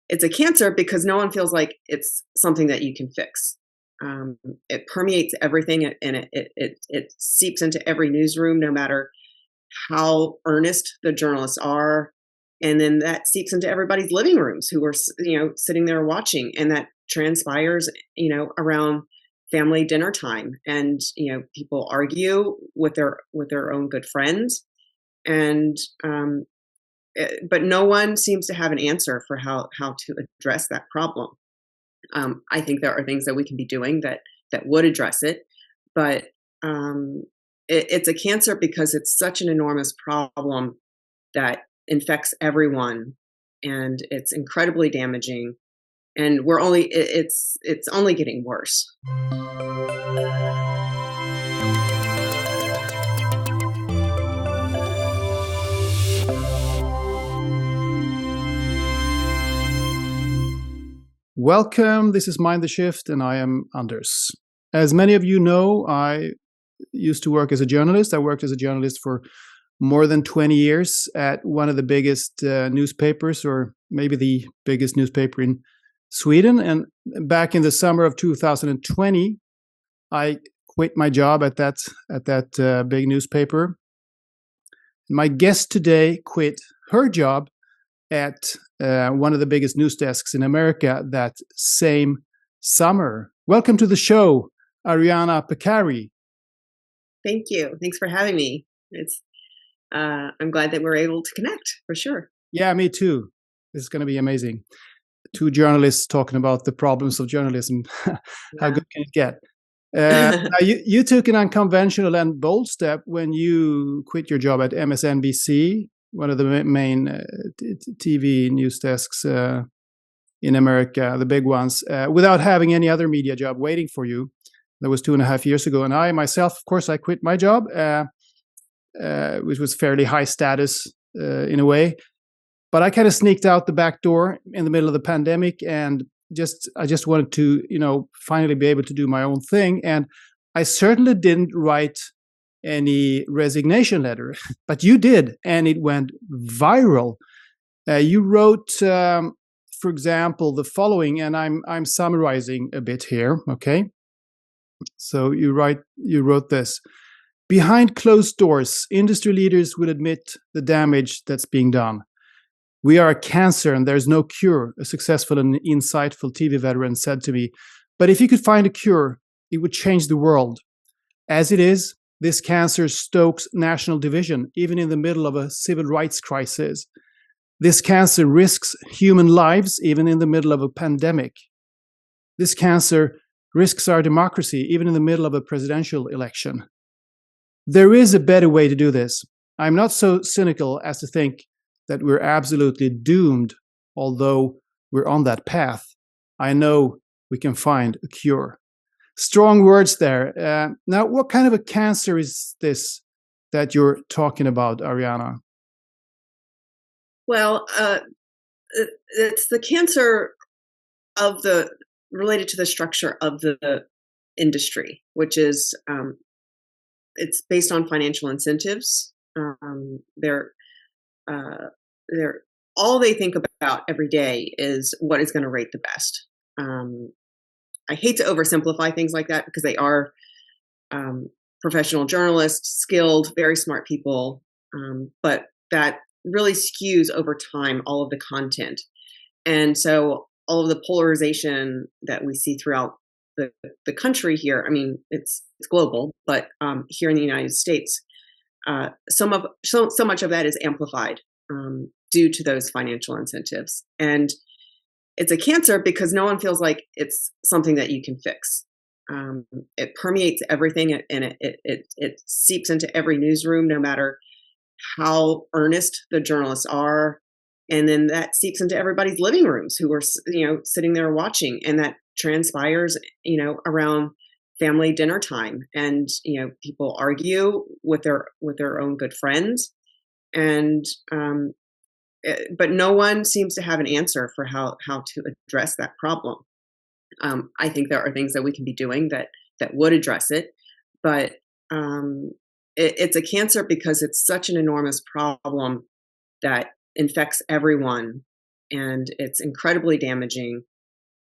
it's a cancer because no one feels like it's something that you can fix. It permeates everything, and it seeps into every newsroom, no matter how earnest the journalists are, and then that seeps into everybody's living rooms who are sitting there watching, and that transpires around family dinner time, and people argue with their own good friends, and but no one seems to have an answer for how to address that problem. I think there are things that we can be doing that would address it, but it's a cancer because it's such an enormous problem that infects everyone, and it's incredibly damaging. And it's only getting worse. Welcome, this is Mind the Shift, and I am Anders. As many of you know, I used to work as a journalist. I worked as a journalist for more than 20 years at one of the biggest newspapers, or maybe the biggest newspaper in Sweden. And back in the summer of 2020, I quit my job at that big newspaper. My guest today quit her job at one of the biggest news desks in America that same summer. Welcome to the show, Ariana Pekary. Thank you. Thanks for having me. I'm glad that we're able to connect, for sure. Yeah, me too. This is going to be amazing. Two journalists talking about the problems of journalism. How good can it get? You took an unconventional and bold step when you quit your job at MSNBC, one of the main TV news desks in America, the big ones, without having any other media job waiting for you. That was 2.5 years ago. And I myself, of course, I quit my job, which was fairly high status in a way. But I kind of sneaked out the back door in the middle of the pandemic, and I just wanted to, finally be able to do my own thing. And I certainly didn't write any resignation letter, but you did, and it went viral. You wrote, for example, the following, and I'm summarizing a bit here, okay? So you wrote this: behind closed doors, industry leaders will admit the damage that's being done. We are a cancer and there's no cure, a successful and insightful TV veteran said to me. But if you could find a cure, it would change the world. As it is, this cancer stokes national division, even in the middle of a civil rights crisis. This cancer risks human lives, even in the middle of a pandemic. This cancer risks our democracy, even in the middle of a presidential election. There is a better way to do this. I'm not so cynical as to think that we're absolutely doomed, although we're on that path. I know we can find a cure. Strong words there. Now, what kind of a cancer is this that you're talking about, Ariana? Well, it's the cancer related to the structure of the industry, which is it's based on financial incentives. They're all they think about every day is what is going to rate the best. I hate to oversimplify things like that because they are professional journalists, skilled, very smart people, but that really skews over time all of the content. And so all of the polarization that we see throughout the country here, I mean, it's global, but here in the United States, so much of that is amplified due to those financial incentives. And it's a cancer because no one feels like it's something that you can fix. It permeates everything, and it seeps into every newsroom, no matter how earnest the journalists are. And then that seeps into everybody's living rooms who are, sitting there watching, and that transpires, around family dinner time, and people argue with their own good friends, and but no one seems to have an answer for how to address that problem. I think there are things that we can be doing that would address it, but it's a cancer because it's such an enormous problem that infects everyone, and it's incredibly damaging.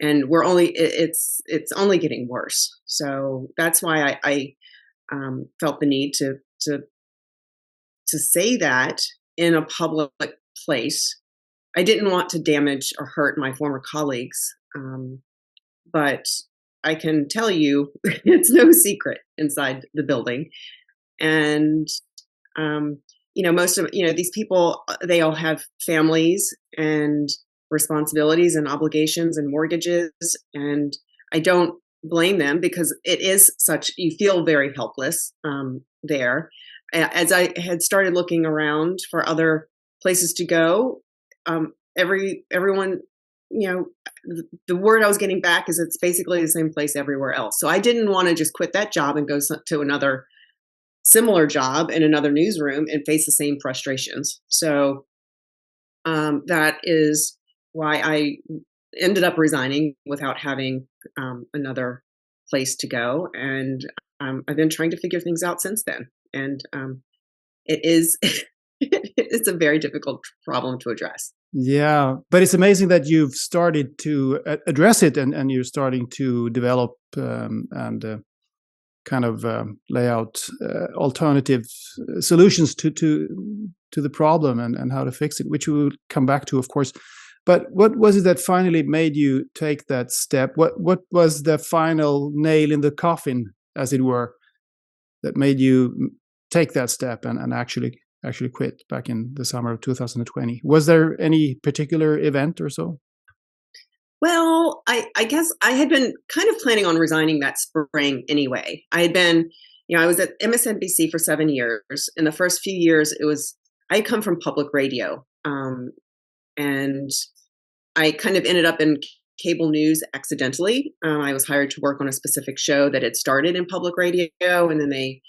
And it's only getting worse. So that's why I felt the need to say that in a public place. I didn't want to damage or hurt my former colleagues, but I can tell you it's no secret inside the building. And most of these people, they all have families and responsibilities and obligations and mortgages, and I don't blame them, because it is such, you feel very helpless there. As I had started looking around for other places to go, everyone, the word I was getting back is it's basically the same place everywhere else. So I didn't want to just quit that job and go to another similar job in another newsroom and face the same frustrations. So that is why I ended up resigning without having another place to go. And I've been trying to figure things out since then. And it is, it's a very difficult problem to address. Yeah, but it's amazing that you've started to address it, and you're starting to develop and kind of lay out alternative solutions to the problem and how to fix it, which we will come back to, of course. But what was it that finally made you take that step? What was the final nail in the coffin, as it were, that made you take that step and actually quit back in the summer of 2020? Was there any particular event or so? Well, I guess I had been kind of planning on resigning that spring anyway. I had been, I was at MSNBC for 7 years. In the first few years, I had come from public radio. And I kind of ended up in cable news accidentally. I was hired to work on a specific show that had started in public radio. And then the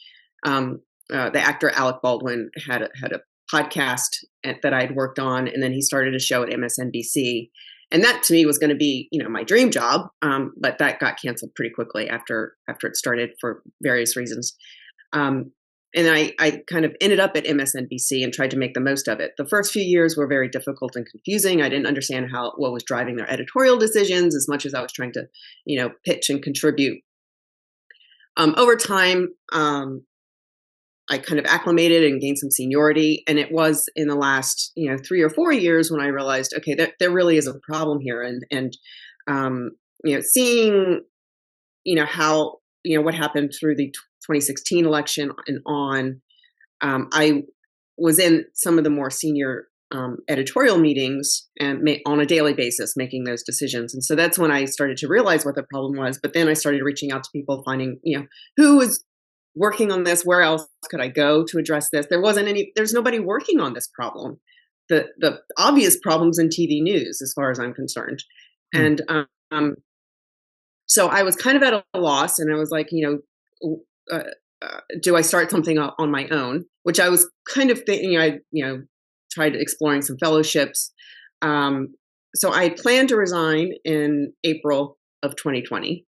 actor Alec Baldwin had a podcast that I'd worked on. And then he started a show at MSNBC. And that to me was going to be, my dream job. But that got canceled pretty quickly after it started for various reasons. And I kind of ended up at MSNBC and tried to make the most of it. The first few years were very difficult and confusing. I didn't understand what was driving their editorial decisions as much as I was trying to, pitch and contribute. Over time, I kind of acclimated and gained some seniority. And it was in the last, 3 or 4 years when I realized, okay, there really is a problem here. And seeing, how, what happened through the 2016 election and on, I was in some of the more senior editorial meetings and on a daily basis making those decisions. And so that's when I started to realize what the problem was. But then I started reaching out to people, finding, who was working on this, where else could I go to address this? There's nobody working on this problem. The obvious problems in TV news, as far as I'm concerned. And so I was kind of at a loss, and I was like, do I start something on my own? Which I was kind of thinking. I tried exploring some fellowships. So I planned to resign in April of 2020.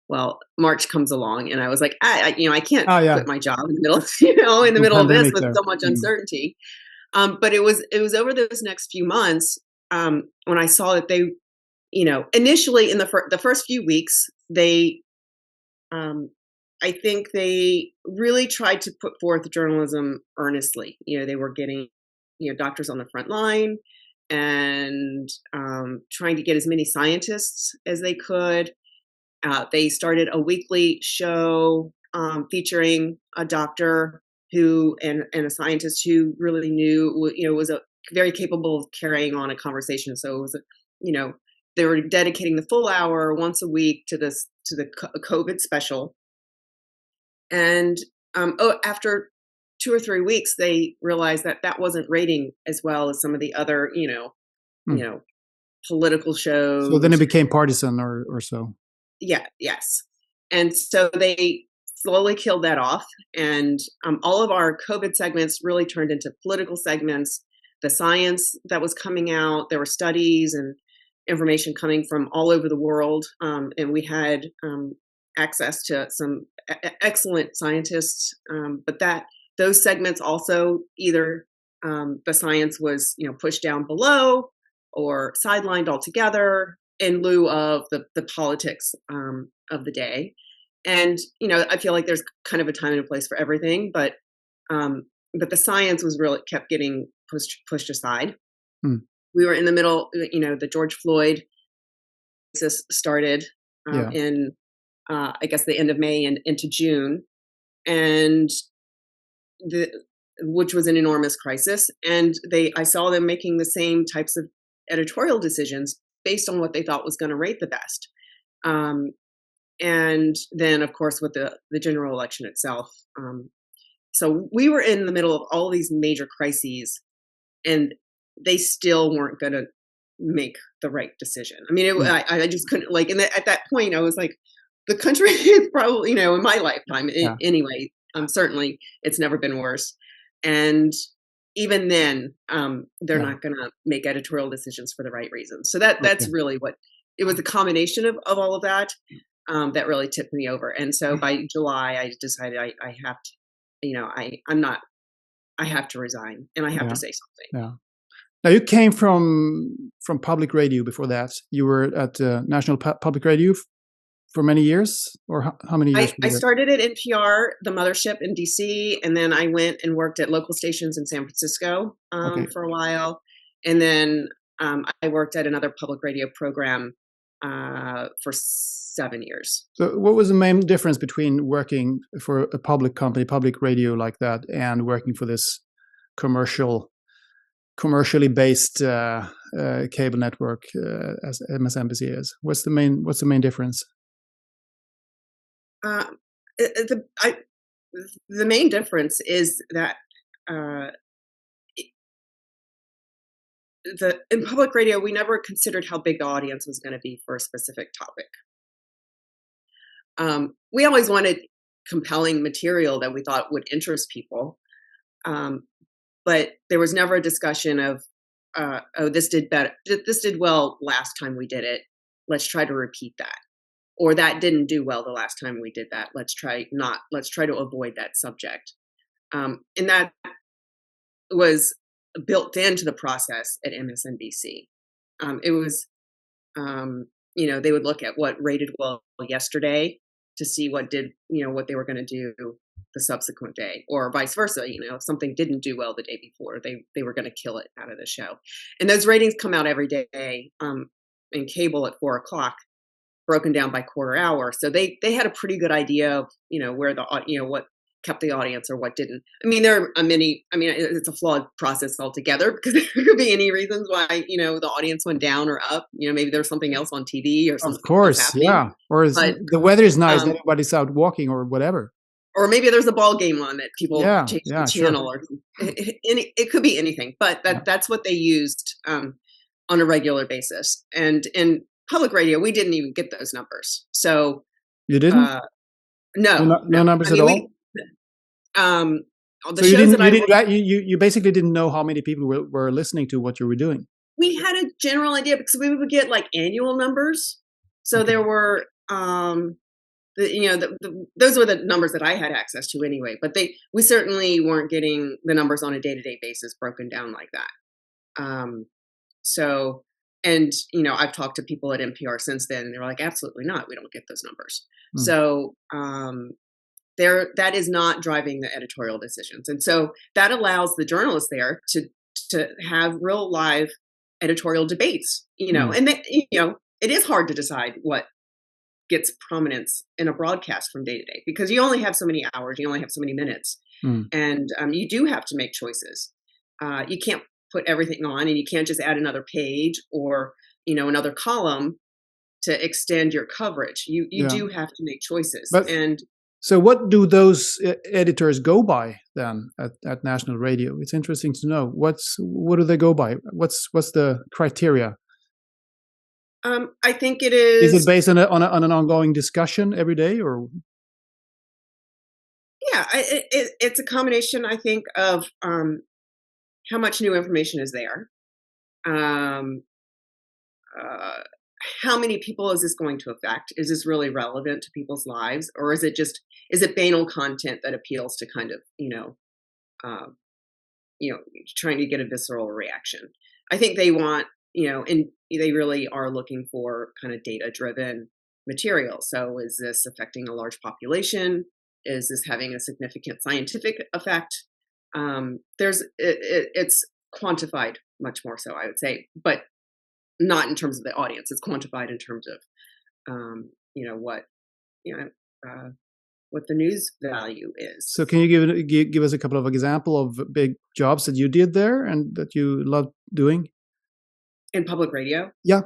Well, March comes along, and I was like, I can't quit my job in the middle, in the middle of this with so much uncertainty. But it was over those next few months when I saw that they, initially in the first few weeks, they, I think they really tried to put forth journalism earnestly. They were getting, doctors on the front line and trying to get as many scientists as they could. They started a weekly show featuring a doctor who and a scientist who really knew, was very capable of carrying on a conversation. So it was, they were dedicating the full hour once a week to the COVID special. And after 2 or 3 weeks, they realized that wasn't rating as well as some of the other, political shows. So then it became partisan or so. Yeah. Yes. And so they slowly killed that off. And all of our COVID segments really turned into political segments. The science that was coming out, there were studies and information coming from all over the world. And we had access to some excellent scientists. But those segments also either the science was, pushed down below, or sidelined altogether in lieu of the politics of the day. And I feel like there's kind of a time and a place for everything, but the science was really kept getting pushed aside. Hmm. We were in the middle. The George Floyd crisis started in I guess the end of May and into June, and which was an enormous crisis. And I saw them making the same types of editorial decisions based on what they thought was going to rate the best. And then, of course, with the general election itself. So we were in the middle of all these major crises, and they still weren't going to make the right decision. I mean, I just couldn't, at that point, I was like, the country is probably, in my lifetime anyway, certainly it's never been worse. And even then, they're not going to make editorial decisions for the right reasons. So that's really what it was, a combination of all of that that really tipped me over. And so by July, I decided I have to, I have to resign, and I have to say something. Yeah. Now, you came from public radio before that. You were at National Public Radio for many years, or how many years? I started at NPR, the mothership in DC, and then I went and worked at local stations in San Francisco for a while. And then I worked at another public radio program for 7 years. So what was the main difference between working for a public company, public radio like that, and working for this commercially based cable network as MSNBC is? What's the main difference? The main difference is that in public radio, we never considered how big the audience was going to be for a specific topic. We always wanted compelling material that we thought would interest people, but there was never a discussion of, this did well last time we did it. Let's try to repeat that. Or that didn't do well the last time we did that. Let's try to avoid that subject. And that was built into the process at MSNBC. It was, they would look at what rated well yesterday to see what they were going to do the subsequent day, or vice versa. If something didn't do well the day before, they were going to kill it out of the show. And those ratings come out every day in cable at 4:00. Broken down by quarter hour. So they had a pretty good idea of, where what kept the audience or what didn't. I mean, it's a flawed process altogether, because there could be any reasons why, the audience went down or up. Maybe there's something else on TV or something. Of course, yeah. Or the weather is nice, everybody's out walking or whatever. Or maybe there's a ball game on that people change the channel, or it could be anything. But that's what they used on a regular basis. And in public radio, we didn't even get those numbers. So you didn't? No numbers at all. The shows that you basically didn't know how many people were listening to what you were doing. We had a general idea, because we would get annual numbers. So there were, those were the numbers that I had access to anyway. But we certainly weren't getting the numbers on a day-to-day basis broken down like that. And, I've talked to people at NPR since then, and they're like, absolutely not. We don't get those numbers. So that is not driving the editorial decisions. And so that allows the journalists there to have real live editorial debates, and it is hard to decide what gets prominence in a broadcast from day to day, because you only have so many hours, you only have so many minutes, and you do have to make choices. You can't put everything on, and you can't just add another page or another column to extend your coverage. You do have to make choices. So what do those editors go by then at National Radio? It's interesting to know. What do they go by? What's the criteria? I think it is. Is it based on an ongoing discussion every day, or? Yeah, it's a combination, I think, of how much new information is there. How many people is this going to affect? Is this really relevant to people's lives, or is it banal content that appeals to kind of trying to get a visceral reaction? I think they want and they really are looking for kind of data-driven material. So is this affecting a large population? Is this having a significant scientific effect? It's quantified much more so, I would say, but not in terms of the audience. It's quantified in terms of, what, you know, what the news value is. So can you give us a couple of examples of big jobs that you did there and that you loved doing? In public radio? Yeah.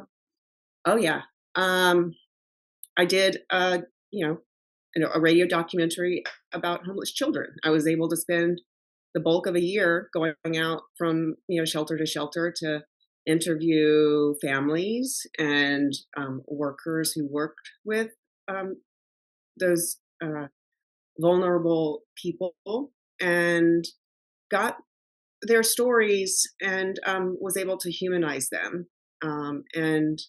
Oh, yeah. I did, a radio documentary about homeless children. I was able to spend the bulk of a year going out from, shelter to shelter to interview families and workers who worked with those vulnerable people, and got their stories, and was able to humanize them. And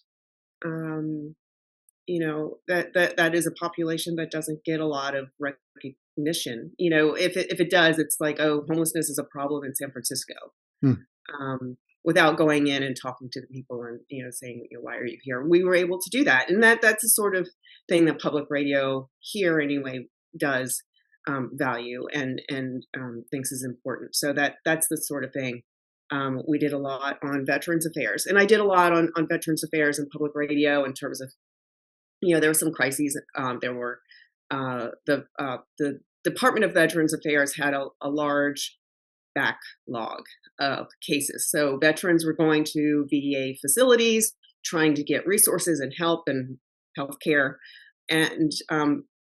that is a population that doesn't get a lot of recognition. If it does, it's like, oh, homelessness is a problem in San Francisco. Hmm. Without going in and talking to the people and saying, why are you here? We were able to do that, and that's the sort of thing that public radio here anyway does value and thinks is important. So that's the sort of thing. We did a lot on Veterans Affairs, and I did a lot on Veterans Affairs and public radio in terms of, there were some crises. There were the Department of Veterans Affairs had a large backlog of cases. So veterans were going to VA facilities, trying to get resources and help and health care. And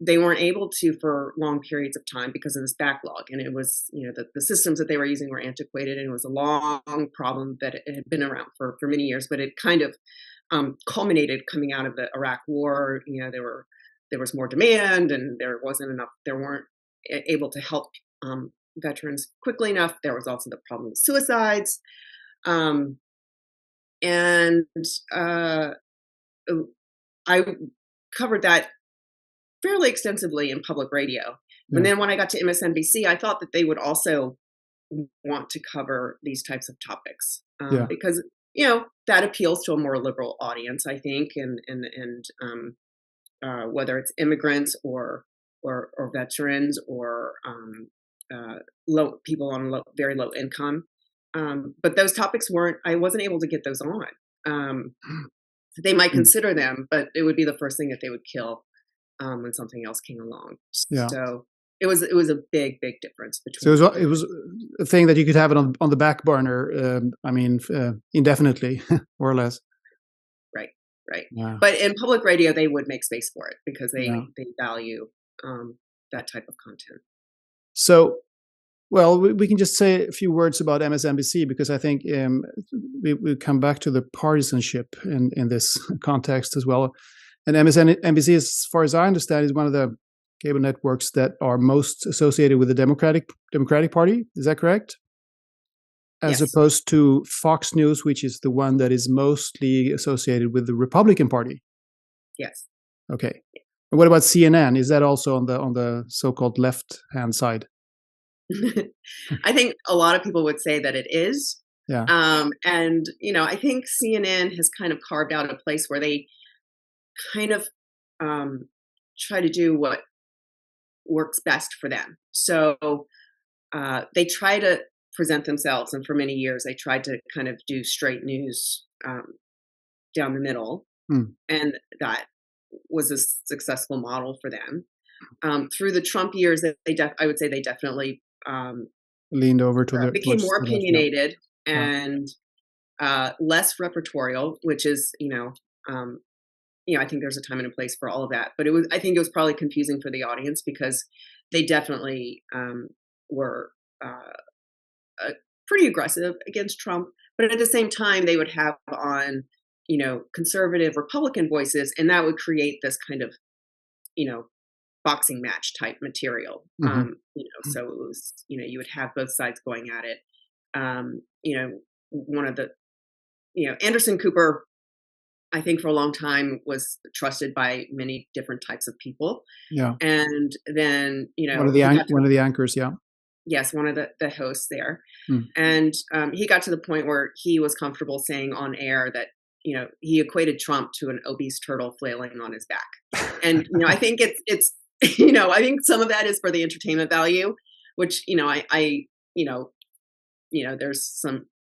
they weren't able to for long periods of time because of this backlog. And it was, the systems that they were using were antiquated, and it was a long problem that it had been around for many years, but it kind of culminated coming out of the Iraq War. There was more demand, and there weren't able to help veterans quickly enough. There was also the problem with suicides. And I covered that fairly extensively in public radio. Yeah. And then when I got to MSNBC, I thought that they would also want to cover these types of topics because, that appeals to a more liberal audience, I think, and whether it's immigrants or veterans or low people on very low income. But those topics I wasn't able to get those on. They might consider them, but it would be the first thing that they would kill when something else came along. Yeah. So it was a big difference between. So it was a thing that you could have it on the back burner. Indefinitely, more or less. Right. Yeah. But in public radio, they would make space for it because they value that type of content. So, well, we can just say a few words about MSNBC, because I think we come back to the partisanship in this context as well. And MSNBC, as far as I understand, is one of the cable networks that are most associated with the Democratic Party. Is that correct? As Yes. opposed to Fox News, which is the one that is mostly associated with the Republican Party. Yes. Okay. And what about CNN? Is that also on the so-called left-hand side? I think a lot of people would say that it is. Yeah. And I think CNN has kind of carved out a place where they kind of try to do what works best for them. So they try to present themselves, and for many years they tried to kind of do straight news down the middle, and that was a successful model for them. Through the Trump years, I would say they definitely leaned over to became more opinionated and less repertorial, which is I think there's a time and a place for all of that. But I think it was probably confusing for the audience because they definitely were pretty aggressive against Trump, but at the same time they would have on conservative Republican voices, and that would create this kind of boxing match type material. Mm-hmm. So it was you would have both sides going at it. One of the Anderson Cooper, I think for a long time was trusted by many different types of people. Yeah. And then one of the anchors, yeah. Yes, one of the hosts there. Mm. And he got to the point where he was comfortable saying on air that, he equated Trump to an obese turtle flailing on his back. And, I think it's I think some of that is for the entertainment value, which, there's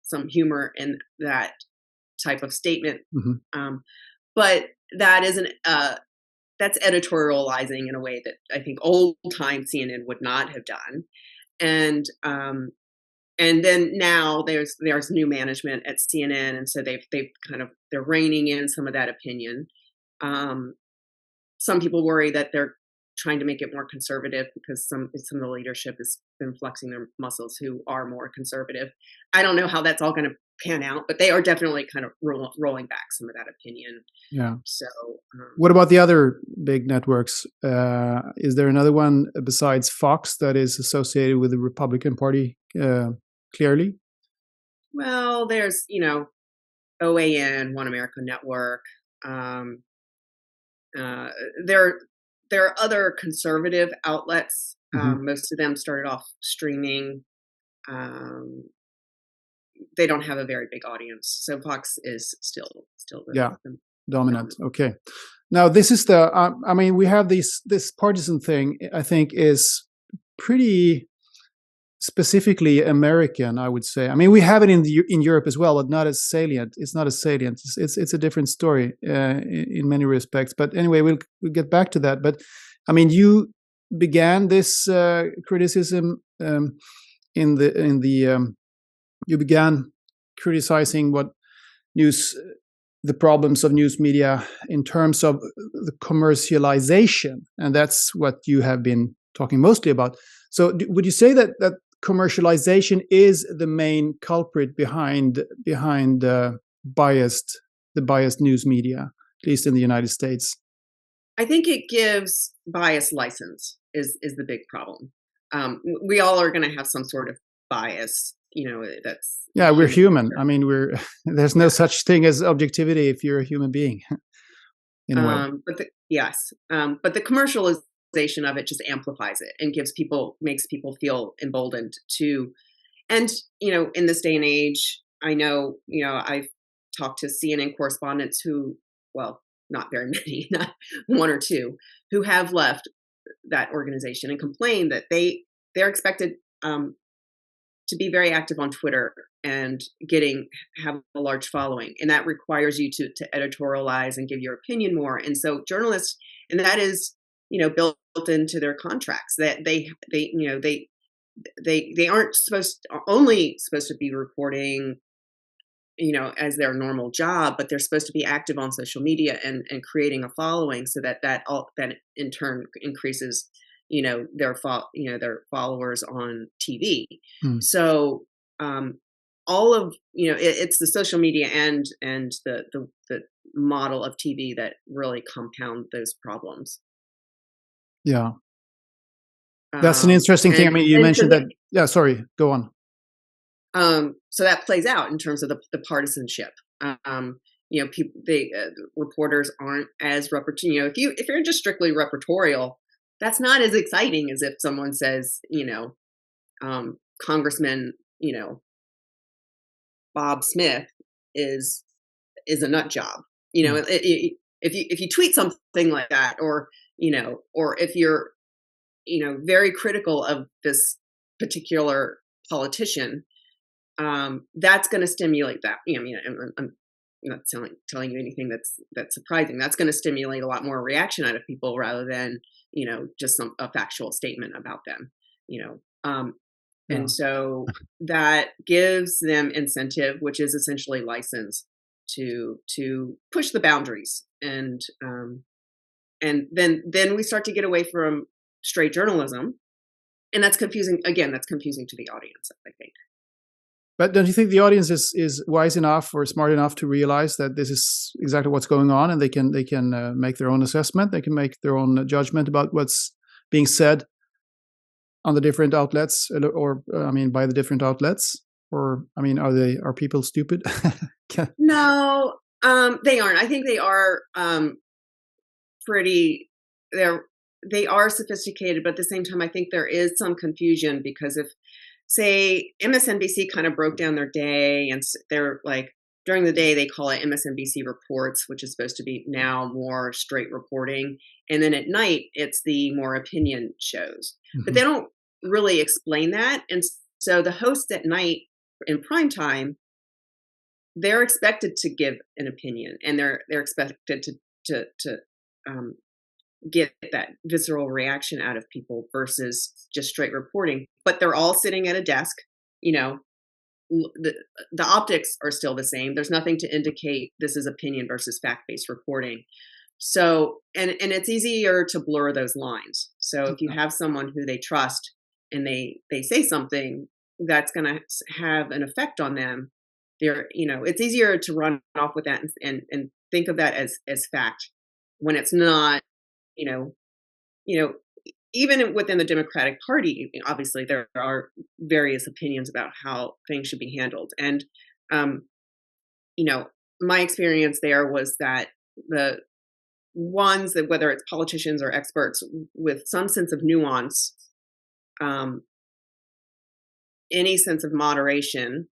some humor in that type of statement. Mm-hmm. But that isn't, that's editorializing in a way that I think old time CNN would not have done. And then now there's new management at CNN, and so they're reining in some of that opinion. Some people worry that they're trying to make it more conservative because some of the leadership has been flexing their muscles who are more conservative. I don't know how that's all going to pan out, but they are definitely kind of rolling back some of that opinion. Yeah. So, what about the other big networks? Is there another one besides Fox that is associated with the Republican Party clearly? well, there's OAN, One America Network. There are other conservative outlets. Mm-hmm. Most of them started off streaming. They don't have a very big audience, so Fox is still the dominant. Okay. Now this is the. I mean, we have this partisan thing. I think is pretty specifically American, I would say. I mean, we have it in Europe as well, but not as salient. It's not as salient. It's a different story in many respects. But anyway, we'll get back to that. But I mean, you began this criticism you began criticizing the problems of news media in terms of the commercialization, and that's what you have been talking mostly about. So would you say that commercialization is the main culprit behind the biased news media, at least in the United States? I think it gives bias license is the big problem. We all are going to have some sort of bias, that's we're human. I mean, there's no such thing as objectivity if you're a human being. In a way. But the commercialization of it just amplifies it and makes people feel emboldened to. And in this day and age, I know I've talked to CNN correspondents who, well, not very many, not one or two, who have left that organization and complain that they're expected to be very active on Twitter and have a large following, and that requires you to editorialize and give your opinion more. And so journalists, and that is built into their contracts, that they aren't only supposed to be reporting as their normal job, but they're supposed to be active on social media and creating a following, so that in turn increases their followers on TV. So all of it's the social media and the model of TV that really compound those problems. Yeah, that's an interesting thing. I mean, you mentioned that. Yeah, sorry, go on. So that plays out in terms of the partisanship. Reporters aren't as if you're just strictly reportorial, that's not as exciting as if someone says, Congressman, Bob Smith is a nut job. If you tweet something like that, or if you're, very critical of this particular politician, that's going to stimulate that. I'm not telling you anything that's surprising. That's going to stimulate a lot more reaction out of people rather than just a factual statement about them. And so that gives them incentive, which is essentially license to push the boundaries, and then we start to get away from straight journalism, and that's confusing. Again, that's confusing to the audience, I think. But don't you think the audience is wise enough or smart enough to realize that this is exactly what's going on, and they can make their own assessment, they can make their own judgment about what's being said on the different outlets, or by the different outlets? Or are people stupid? No, they aren't. I think they are they are sophisticated, but at the same time, I think there is some confusion because if, say, MSNBC kind of broke down their day and they're like, during the day, they call it MSNBC Reports, which is supposed to be now more straight reporting. And then at night, it's the more opinion shows. But they don't really explain that. And so the hosts at night in prime time, they're expected to give an opinion, and they're expected to get that visceral reaction out of people versus just straight reporting. But they're all sitting at a desk, you know, the optics are still the same. There's nothing to indicate this is opinion versus fact-based reporting. So, and it's easier to blur those lines. So if you have someone who they trust and they say something that's going to have an effect on them, they're, you know, it's easier to run off with that and think of that as fact when it's not, you know, even within the Democratic Party, obviously there are various opinions about how things should be handled. And, you know, my experience there was that the ones that, whether it's politicians or experts with some sense of nuance, any sense of moderation,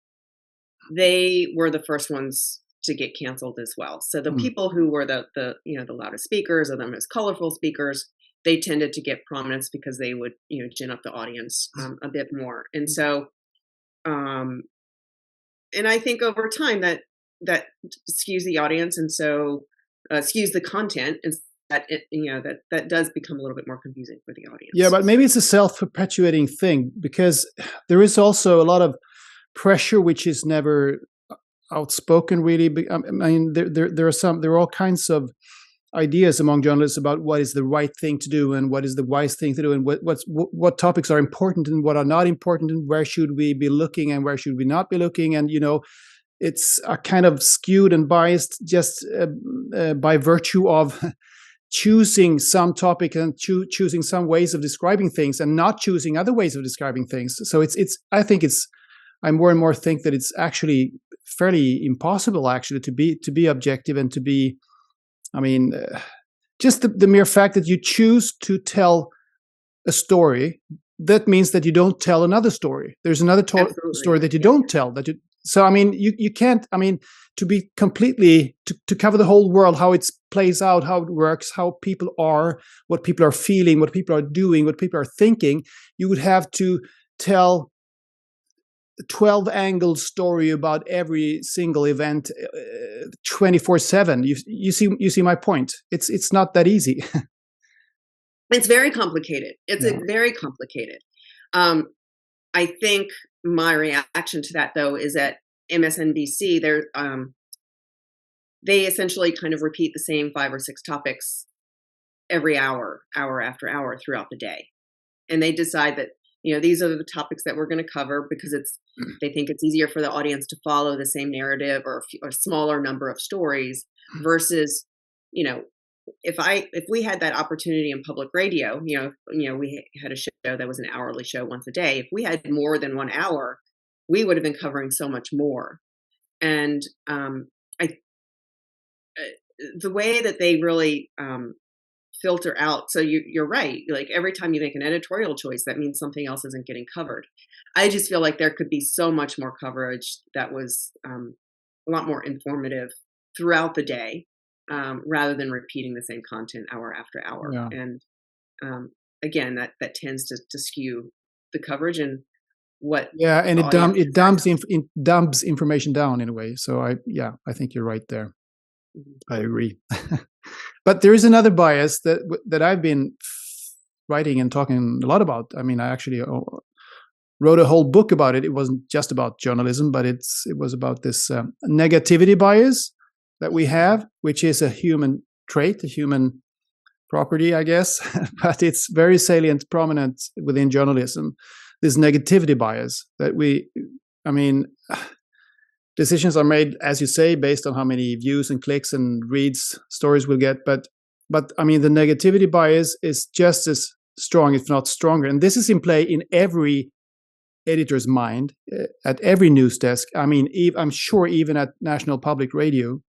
they were the first ones to get canceled as well. So the people who were the you know, the loudest speakers or the most colorful speakers, they tended to get prominence because they would, you know, gin up the audience a bit more. And so, and I think over time that skews the audience, and so skews the content, and that you know, that does become a little bit more confusing for the audience. Yeah, but maybe it's a self-perpetuating thing, because there is also a lot of pressure which is never outspoken, really. I mean, there are all kinds of ideas among journalists about what is the right thing to do and what is the wise thing to do, and what topics are important and what are not important, and where should we be looking and where should we not be looking. And, you know, it's a kind of skewed and biased just by virtue of choosing some topic and choosing some ways of describing things and not choosing other ways of describing things. So I more and more think that it's actually fairly impossible actually to be objective and to be, I mean, just the mere fact that you choose to tell a story, that means that you don't tell another story. There's another story that you don't tell. So, I mean, you can't, I mean, to be completely, to cover the whole world, how it plays out, how it works, how people are, what people are feeling, what people are doing, what people are thinking, you would have to tell 12-angle story about every single event 24/7. You see my point. It's not that easy. It's very complicated. It's very complicated. I think my reaction to that, though, is that MSNBC, they essentially kind of repeat the same 5 or 6 topics every hour after hour throughout the day, and they decide that, you know, these are the topics that we're going to cover because they think it's easier for the audience to follow the same narrative or a smaller number of stories versus, you know, if we had that opportunity in public radio, you know, we had a show that was an hourly show once a day. If we had more than 1 hour, we would have been covering so much more. And the way that they really filter out. So you're right. Like every time you make an editorial choice, that means something else isn't getting covered. I just feel like there could be so much more coverage that was a lot more informative throughout the day, rather than repeating the same content hour after hour. Yeah. And again, that tends to skew the coverage and what. Yeah, and it dumps information down in a way. So I think you're right there. I agree. But there is another bias that I've been writing and talking a lot about. I mean, I actually wrote a whole book about it. It wasn't just about journalism, but it was about this negativity bias that we have, which is a human trait, a human property, I guess. But it's very salient, prominent within journalism. This negativity bias that decisions are made, as you say, based on how many views and clicks and reads stories will get. But I mean, the negativity bias is just as strong, if not stronger. And this is in play in every editor's mind, at every news desk. I mean, I'm sure even at National Public Radio,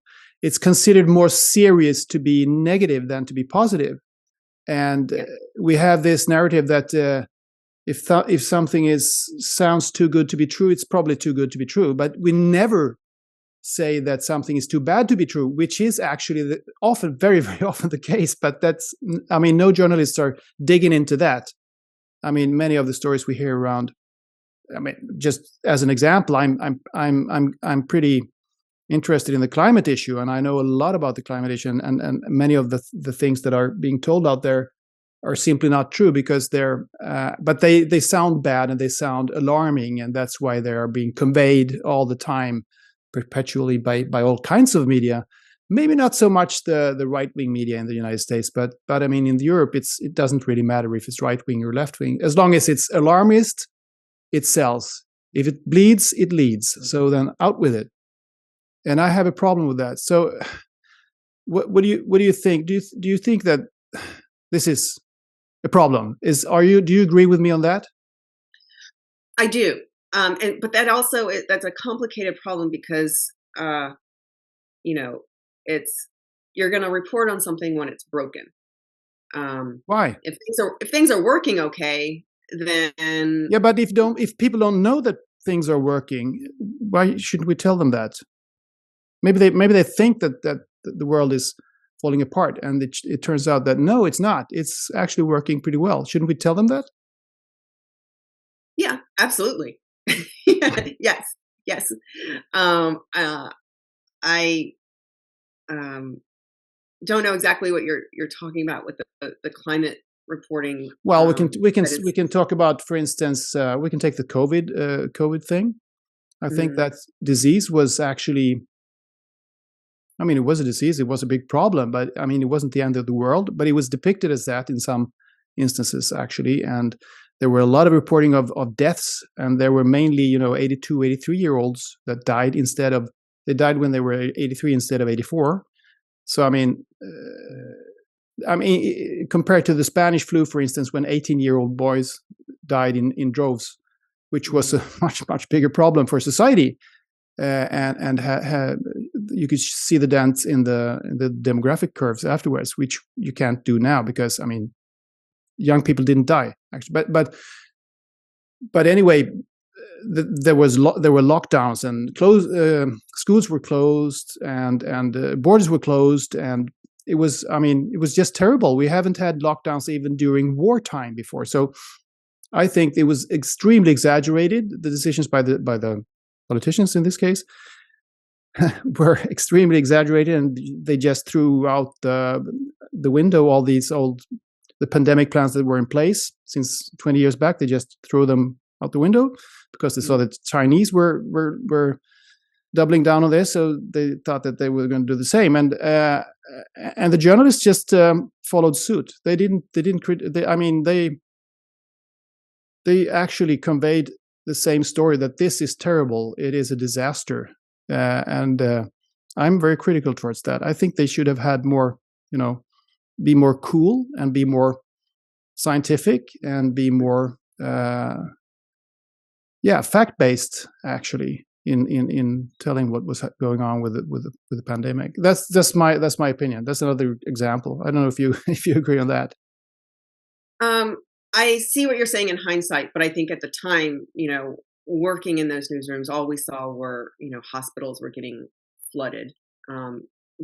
it's considered more serious to be negative than to be positive. And we have this narrative that if something sounds too good to be true, it's probably too good to be true. But we never say that something is too bad to be true, which is actually often, very, very often the case. But no journalists are digging into that. I mean, many of the stories we hear around. I mean, just as an example, I'm pretty interested in the climate issue, and I know a lot about the climate issue, and many of the things that are being told out there are simply not true, because but they sound bad and they sound alarming, and that's why they are being conveyed all the time, perpetually by all kinds of media. Maybe not so much the right-wing media in the United States, but I mean, in Europe, it doesn't really matter if it's right-wing or left-wing, as long as it's alarmist, it sells. If it bleeds, it leads. So then out with it. And I have a problem with that. So, what do you think? Do you think that this is a problem? Do you agree with me on that? I do, but that's a complicated problem, because you're going to report on something when it's broken. Why? If things are working okay, then but if people don't know that things are working, why shouldn't we tell them that? Maybe they think that the world is falling apart, and it turns out that no, it's not. It's actually working pretty well. Shouldn't we tell them that? Yeah, absolutely. Yes. I don't know exactly what you're talking about with the climate reporting. Well, we can talk about, for instance, we can take the COVID thing. I think that disease was actually. I mean, it was a disease. It was a big problem, but I mean, it wasn't the end of the world. But it was depicted as that in some instances, actually. And there were a lot of reporting of deaths, and there were mainly, 82, 83-year-olds that died they died when they were 83 instead of 84. So I mean, compared to the Spanish flu, for instance, when 18-year-old boys died in droves, which was a much bigger problem for society. And you could see the dents in the demographic curves afterwards, which you can't do now, because I mean, young people didn't die actually. But anyway, there were lockdowns, and schools were closed, and borders were closed, and it was just terrible. We haven't had lockdowns even during wartime before, so I think it was extremely exaggerated. The decisions by the politicians in this case were extremely exaggerated, and they just threw out the window all the pandemic plans that were in place since 20 years back. They just threw them out the window because they saw that Chinese were doubling down on this, so they thought that they were going to do the same, and the journalists just followed suit. They actually conveyed the same story, that this is terrible, it is a disaster, and I'm very critical towards that. I think they should have had more, be more cool and be more scientific and be more, fact-based actually in telling what was going on with the pandemic. That's my opinion. That's another example. I don't know if you agree on that. I see what you're saying in hindsight, but I think at the time, working in those newsrooms, all we saw were, hospitals were getting flooded.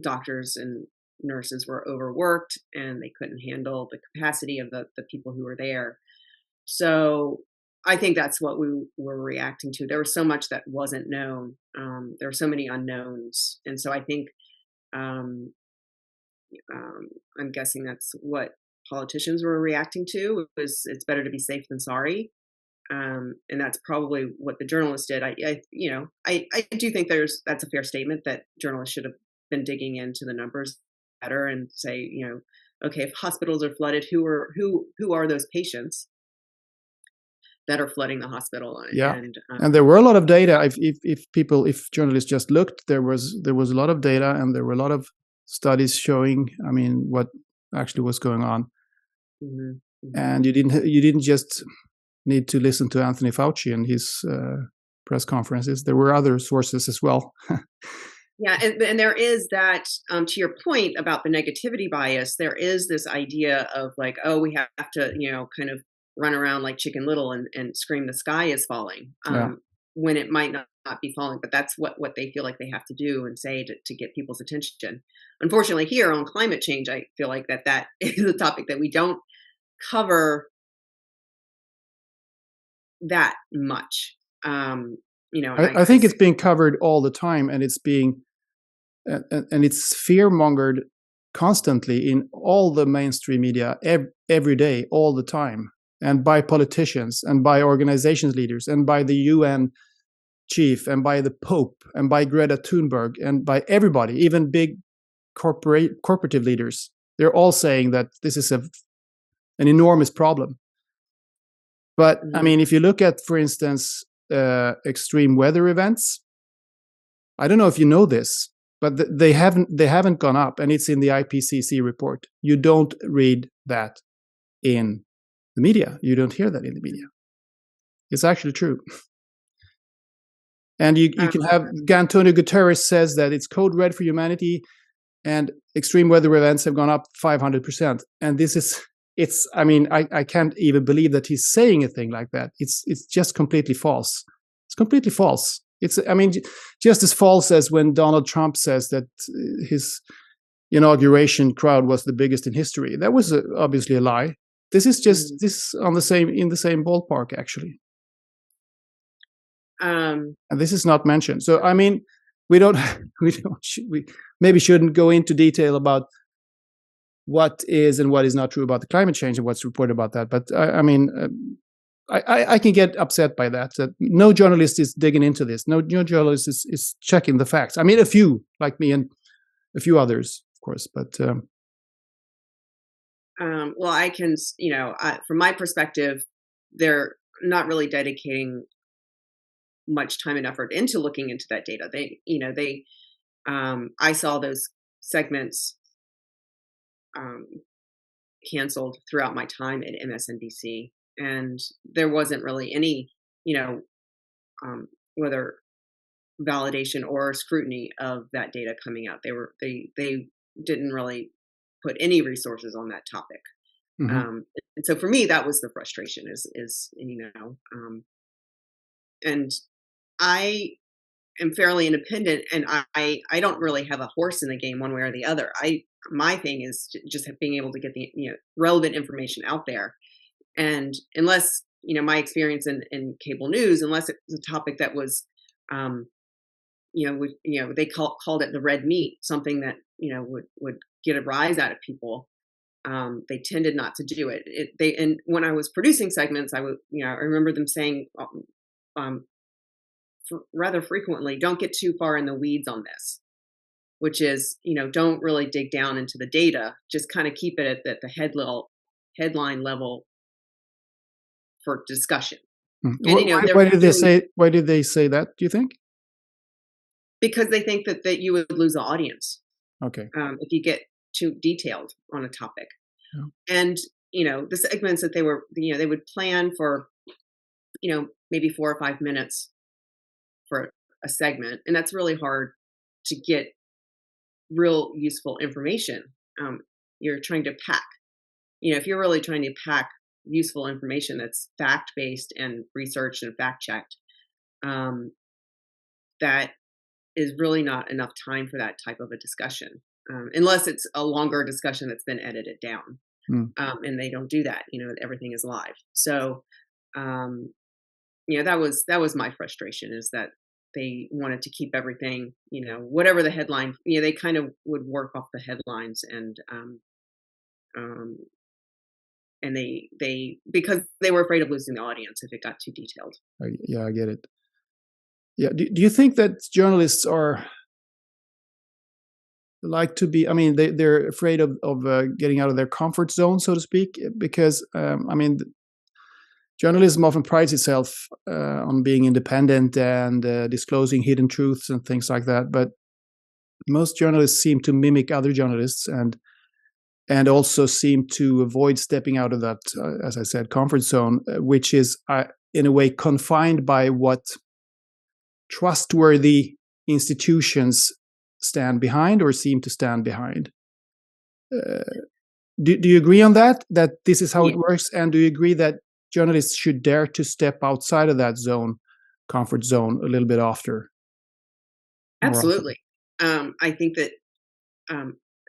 Doctors and nurses were overworked, and they couldn't handle the capacity of the people who were there. So I think that's what we were reacting to. There was so much that wasn't known. There were so many unknowns. And so I think I'm guessing that's what politicians were reacting to. It's better to be safe than sorry. And that's probably what the journalists did. I do think that's a fair statement, that journalists should have been digging into the numbers better and say, okay, if hospitals are flooded, who are those patients that are flooding the hospital? Yeah, and there were a lot of data. If journalists just looked, there was a lot of data, and there were a lot of studies showing, what actually was going on. Mm-hmm. And you didn't just need to listen to Anthony Fauci and his press conferences. There were other sources as well. Yeah, and there is that, to your point about the negativity bias, there is this idea of like, oh, we have to, kind of run around like Chicken Little and scream the sky is falling, Yeah. when it might not be falling, but that's what they feel like they have to do and say to get people's attention. Unfortunately, here on climate change, I feel like that is a topic that we don't cover that much. And I think it's being covered all the time, and it's being and it's fear mongered constantly in all the mainstream media every day, all the time, and by politicians and by organizations leaders and by the UN chief and by the Pope and by Greta Thunberg and by everybody, even big corporative leaders. They're all saying that this is an enormous problem. But I mean, if you look at, for instance, extreme weather events, I don't know if you know this, but they haven't gone up, and it's in the IPCC report. You don't read that in the media. You don't hear that in the media. It's actually true. And you can have Antonio Guterres says that it's code red for humanity, and extreme weather events have gone up 500%. And this is, I mean, I can't even believe that he's saying a thing like that. It's just completely false. It's completely false. It's, I mean, just as false as when Donald Trump says that his inauguration crowd was the biggest in history. That was obviously a lie. This is just in the same ballpark, actually. And this is not mentioned. So I mean, we maybe shouldn't go into detail about what is and what is not true about the climate change and what's reported about that. But I mean, I can get upset by that. That no journalist is digging into this. No journalist is checking the facts. I mean, a few like me and a few others, of course. But well, I can, from my perspective, they're not really dedicating much time and effort into looking into that data. I saw those segments canceled throughout my time at MSNBC, and there wasn't really any, whether validation or scrutiny of that data coming out. They didn't really put any resources on that topic. And so for me, that was the frustration and I am fairly independent, and I don't really have a horse in the game one way or the other. My thing is just being able to get the relevant information out there, and unless my experience in cable news, unless it's a topic that was, they called it the red meat, something that would get a rise out of people. They tended not to do it. And when I was producing segments, I remember them saying rather frequently, don't get too far in the weeds on this, which is, don't really dig down into the data, just kind of keep it at the headline level for discussion. And, why did they say that, do you think? Because they think that you would lose the audience. Okay. If you get too detailed on a topic. Yeah. And, the segments that they would plan for, maybe 4 or 5 minutes for a segment. And that's really hard to get real useful information. You're trying to pack, if you're really trying to pack useful information that's fact-based and researched and fact-checked, that is really not enough time for that type of a discussion, unless it's a longer discussion that's been edited down. And they don't do that. Everything is live. So, that was my frustration, is that they wanted to keep everything, whatever the headline, they kind of would work off the headlines, and they because they were afraid of losing the audience if it got too detailed. Yeah, I get it. Yeah. Do you think that journalists are like to be, I mean, they're afraid of getting out of their comfort zone, so to speak, because, I mean, journalism often prides itself on being independent and disclosing hidden truths and things like that. But most journalists seem to mimic other journalists and also seem to avoid stepping out of that, as I said, comfort zone, which is in a way confined by what trustworthy institutions stand behind or seem to stand behind. Do you agree on that? That this is how it works? And do you agree that journalists should dare to step outside of that comfort zone, a little bit after? Absolutely. I think that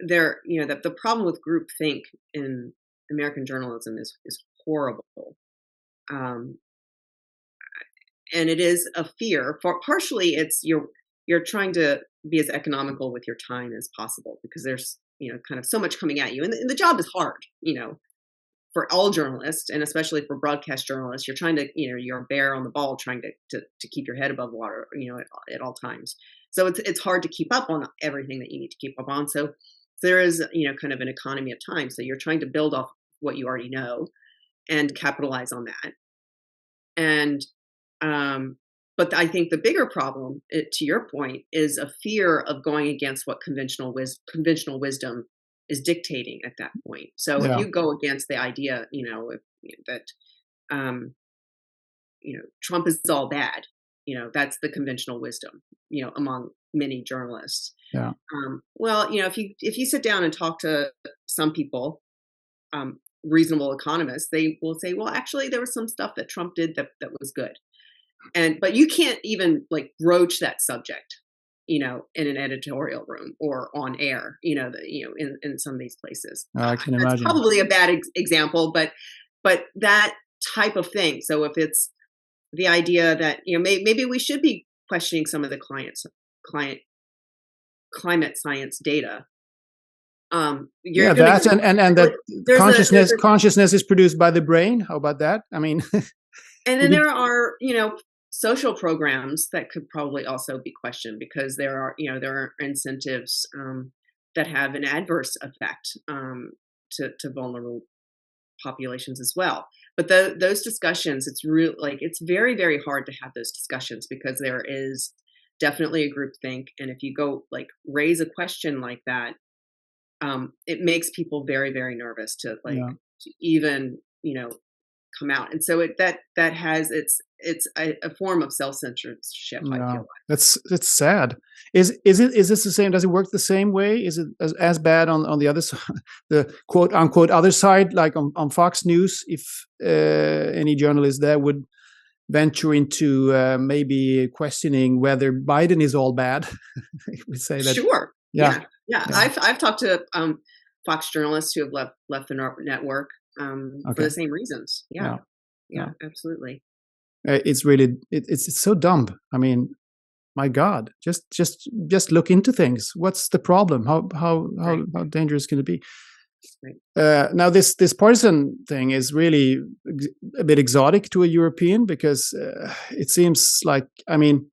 the problem with groupthink in American journalism is horrible. And it is a fear. For partially, it's you're trying to be as economical with your time as possible because there's kind of so much coming at you, and the job is hard. For all journalists, and especially for broadcast journalists, you're trying to you're a bear on the ball, trying to keep your head above water, at all times. So it's hard to keep up on everything that you need to keep up on. So there is kind of an economy of time. So you're trying to build off what you already know and capitalize on that. And but I think the bigger problem, to your point, is a fear of going against what conventional wisdom is dictating at that point. So if you go against the idea, that Trump is all bad, that's the conventional wisdom, among many journalists. Yeah. Well, if you sit down and talk to some people, reasonable economists, they will say, well, actually, there was some stuff that Trump did that was good. But you can't even broach that subject, in an editorial room or on air, in some of these places. I can imagine. That's probably a bad example, but that type of thing. So if it's the idea that, maybe we should be questioning some of the climate science data. And that consciousness is produced by the brain. How about that? I mean, and then there are, social programs that could probably also be questioned because there are incentives that have an adverse effect to vulnerable populations as well. But those discussions, it's very, very hard to have those discussions because there is definitely a groupthink, and if you go raise a question like that, it makes people very, very nervous to even come out. And so that has it's a form of self-censorship. I feel like that's sad. Is this the same? Does it work the same way? Is it as bad on the other side, the quote unquote other side, like on Fox News? If any journalist there would venture into maybe questioning whether Biden is all bad, we say that. Sure. Yeah. I've talked to Fox journalists who have left the network for the same reasons. Yeah, absolutely. It's really it's so dumb. I mean, my God, just look into things. What's the problem? How dangerous can it be? Right. Now this partisan thing is really a bit exotic to a European because it seems like, I mean,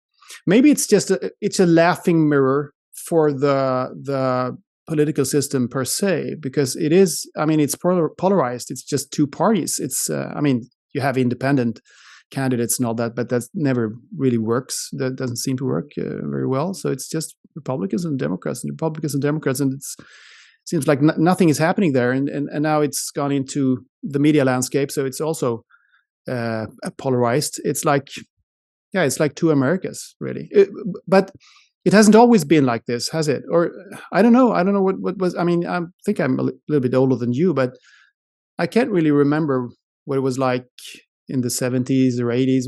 maybe it's just it's a laughing mirror for the political system per se, because it is, I mean, it's polarized. It's just two parties. It's I mean, you have independent candidates and all that, but that never really works. That doesn't seem to work very well. So it's just Republicans and Democrats, and it seems like nothing is happening there. And now it's gone into the media landscape, so it's also polarized. It's like two Americas, really. But it hasn't always been like this, has it? Or I don't know what was. I mean, I think I'm a little bit older than you, but I can't really remember what it was like in the 70s or 80s.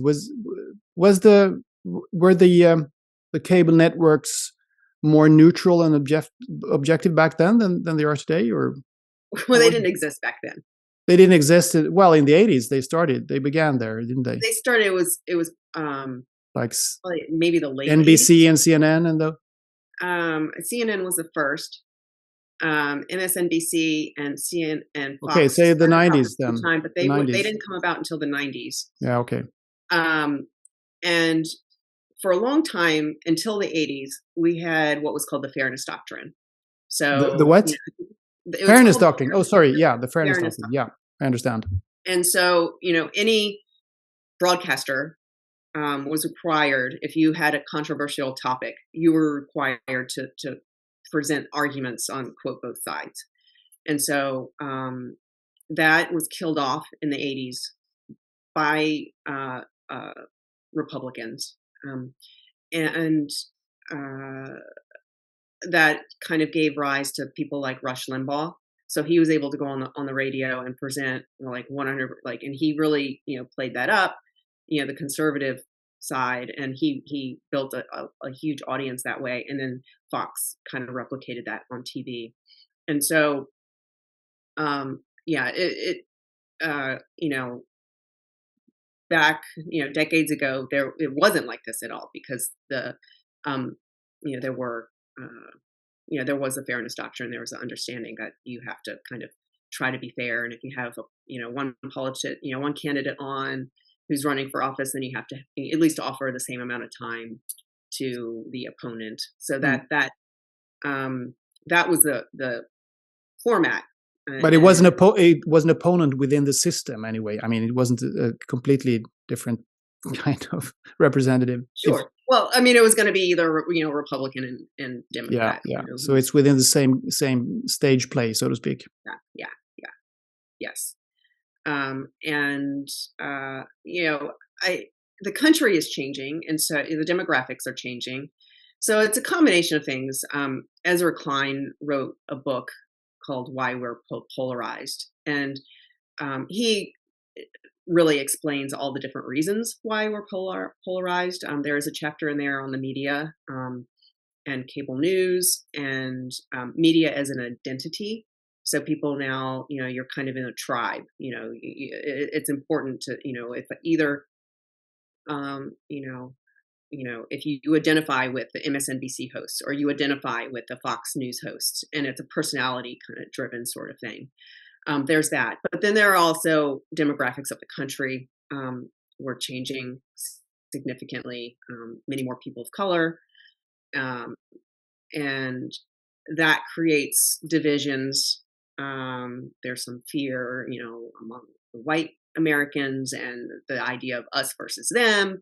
Were the cable networks more neutral and objective back then than they are today? Or well, they didn't exist back then. They didn't exist. Well, in the 80s they began there, didn't they? They started. It was like maybe the late NBC 80s. and CNN and the CNN was the first. MSNBC and CNN and Fox. Okay, say the 90s then. But they didn't come about until the 90s. Yeah, okay. And for a long time, until the 80s, we had what was called the Fairness Doctrine. So the what? Fairness Doctrine. Oh, sorry. Yeah, the Fairness Doctrine. Yeah, I understand. And so, any broadcaster was required, if you had a controversial topic, you were required to present arguments on, quote, both sides. And so that was killed off in the 80s by Republicans. And that kind of gave rise to people like Rush Limbaugh. So he was able to go on the radio and present like 100, like, and he really, played that up, the conservative side, and he built a huge audience that way. And then Fox kind of replicated that on TV. And so, yeah, back, decades ago, it wasn't like this at all, because um, there were, there was a fairness doctrine. There was an understanding that you have to kind of try to be fair, and if you have one candidate on who's running for office, then you have to at least offer the same amount of time to the opponent. So that was the format. But it was an opponent within the system anyway. I mean, it wasn't a completely different kind of representative. Sure. Well, I mean, it was going to be either Republican and Democrat. Yeah. So it's within the same stage play, so to speak. Yeah. Yes. And the country is changing, and so the demographics are changing. So it's a combination of things. Ezra Klein wrote a book called "Why We're Polarized," and he really explains all the different reasons why we're polarized. There is a chapter in there on the media and cable news and media as an identity. So people now, you're kind of in a tribe. It's important to, if either, if you identify with the MSNBC hosts, or you identify with the Fox News hosts, and it's a personality kind of driven sort of thing. There's that. But then there are also demographics of the country. We're changing significantly. Many more people of color. And that creates divisions. There's some fear, among the white Americans, and the idea of us versus them.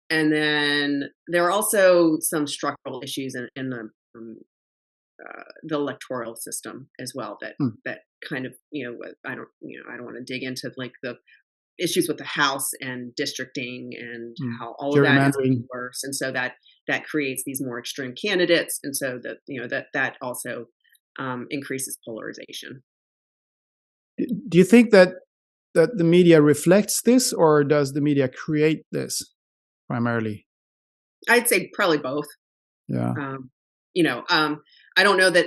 And then there are also some structural issues in the electoral system as well that kind of, I don't want to dig into like the issues with the House and districting and how all of that is worse, and so that creates these more extreme candidates, and so that also increases polarization. Do you think that the media reflects this, or does the media create this primarily? I'd say probably both. Yeah. I don't know that,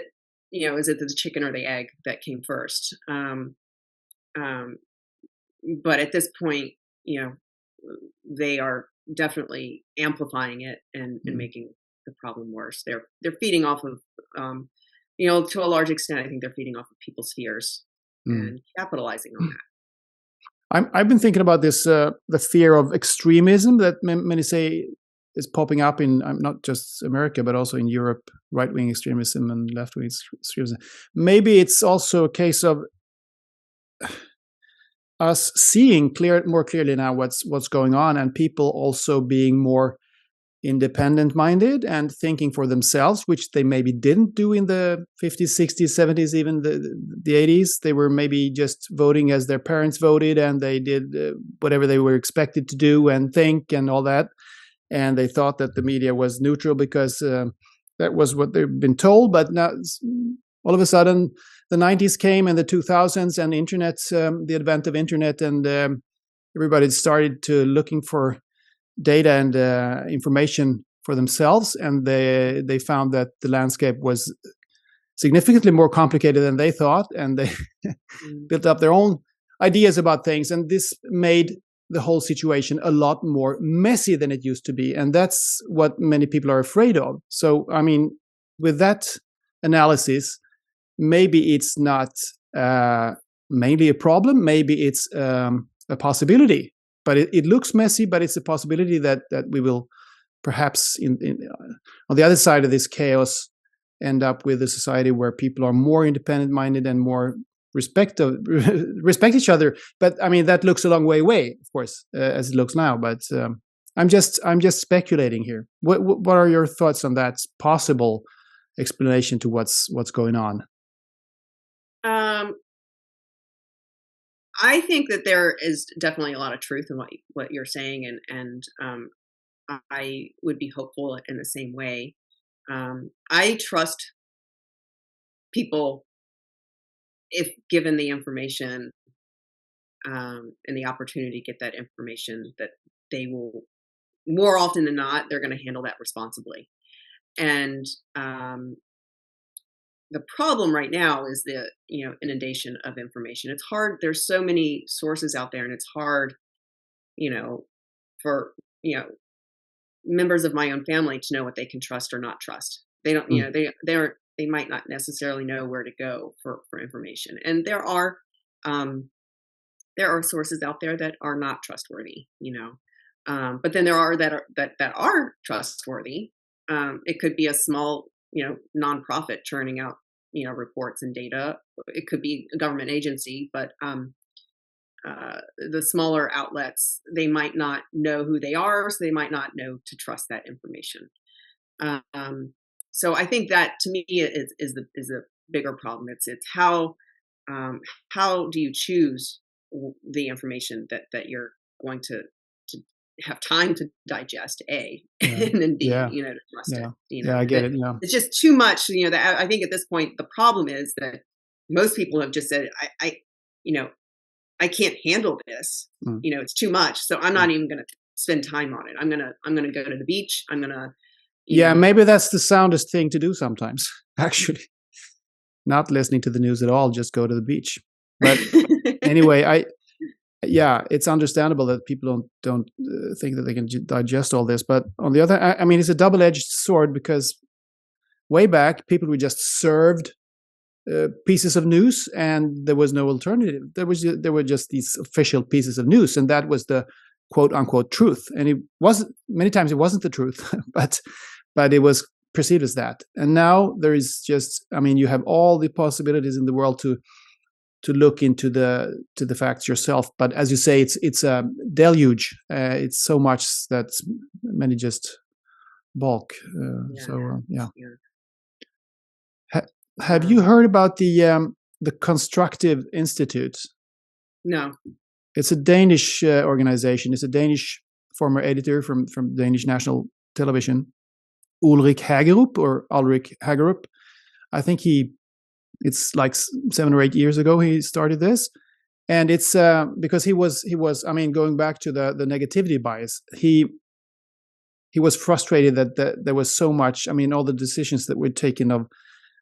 is it the chicken or the egg that came first? But at this point, they are definitely amplifying it and making the problem worse. They're feeding off of, to a large extent, I think they're feeding off of people's fears and capitalizing on that. I've been thinking about this, the fear of extremism that many say is popping up in not just America, but also in Europe, right-wing extremism and left-wing extremism. Maybe it's also a case of us seeing more clearly now what's going on, and people also being more independent-minded and thinking for themselves, which they maybe didn't do in the 50s, 60s, 70s, even the 80s. They were maybe just voting as their parents voted, and they did whatever they were expected to do and think and all that. And they thought that the media was neutral because that was what they've been told. But now, all of a sudden, the 90s came, and the 2000s, and internet, the advent of internet, and everybody started to looking for data and information for themselves, and they found that the landscape was significantly more complicated than they thought, and they built up their own ideas about things, and this made the whole situation a lot more messy than it used to be, and that's what many people are afraid of. So, I mean, with that analysis, maybe it's not mainly a problem, maybe it's a possibility. But it looks messy, but it's a possibility that we will perhaps on the other side of this chaos end up with a society where people are more independent-minded and more respect each other. But I mean, that looks a long way away, of course, as it looks now. But I'm just speculating here. What are your thoughts on that possible explanation to what's going on? I think that there is definitely a lot of truth in what you're saying, and I would be hopeful in the same way. I trust people if given the information and the opportunity to get that information, that they will, more often than not, they're going to handle that responsibly. And the problem right now is the inundation of information. It's hard. There's so many sources out there, and it's hard, for members of my own family to know what they can trust or not trust. They don't, they might not necessarily know where to go for information. And there are sources out there that are not trustworthy, but then there are that are trustworthy. It could be a small, nonprofit churning out, reports and data. It could be a government agency, but the smaller outlets, they might not know who they are, so they might not know to trust that information. So I think that, to me, is a bigger problem. It's how do you choose the information that you're going to have time to digest, A, and then B, to trust it. Yeah, I get it. Yeah. It's just too much. That I think at this point the problem is that most people have just said, I can't handle this. It's too much, so I'm not even going to spend time on it. I'm gonna go to the beach. I'm gonna. Maybe that's the soundest thing to do sometimes. Actually, not listening to the news at all. Just go to the beach. But anyway, it's understandable that people don't think that they can digest all this. But on the other, I mean, it's a double-edged sword, because way back people were just served pieces of news, and there was no alternative. There were just these official pieces of news, and that was the quote unquote truth. And it wasn't, many times it wasn't the truth, but it was perceived as that. And now there is just, I mean, you have all the possibilities in the world to look into the facts yourself. But as you say, it's a deluge. It's so much that many just balk. Have you heard about the Constructive Institute? No. It's a Danish organization. It's a Danish former editor from Danish national television, Ulrik Hagerup. I think it's like 7 or 8 years ago he started this, and it's because he was I mean, going back to the negativity bias, he was frustrated that there was so much. I mean, all the decisions that were taken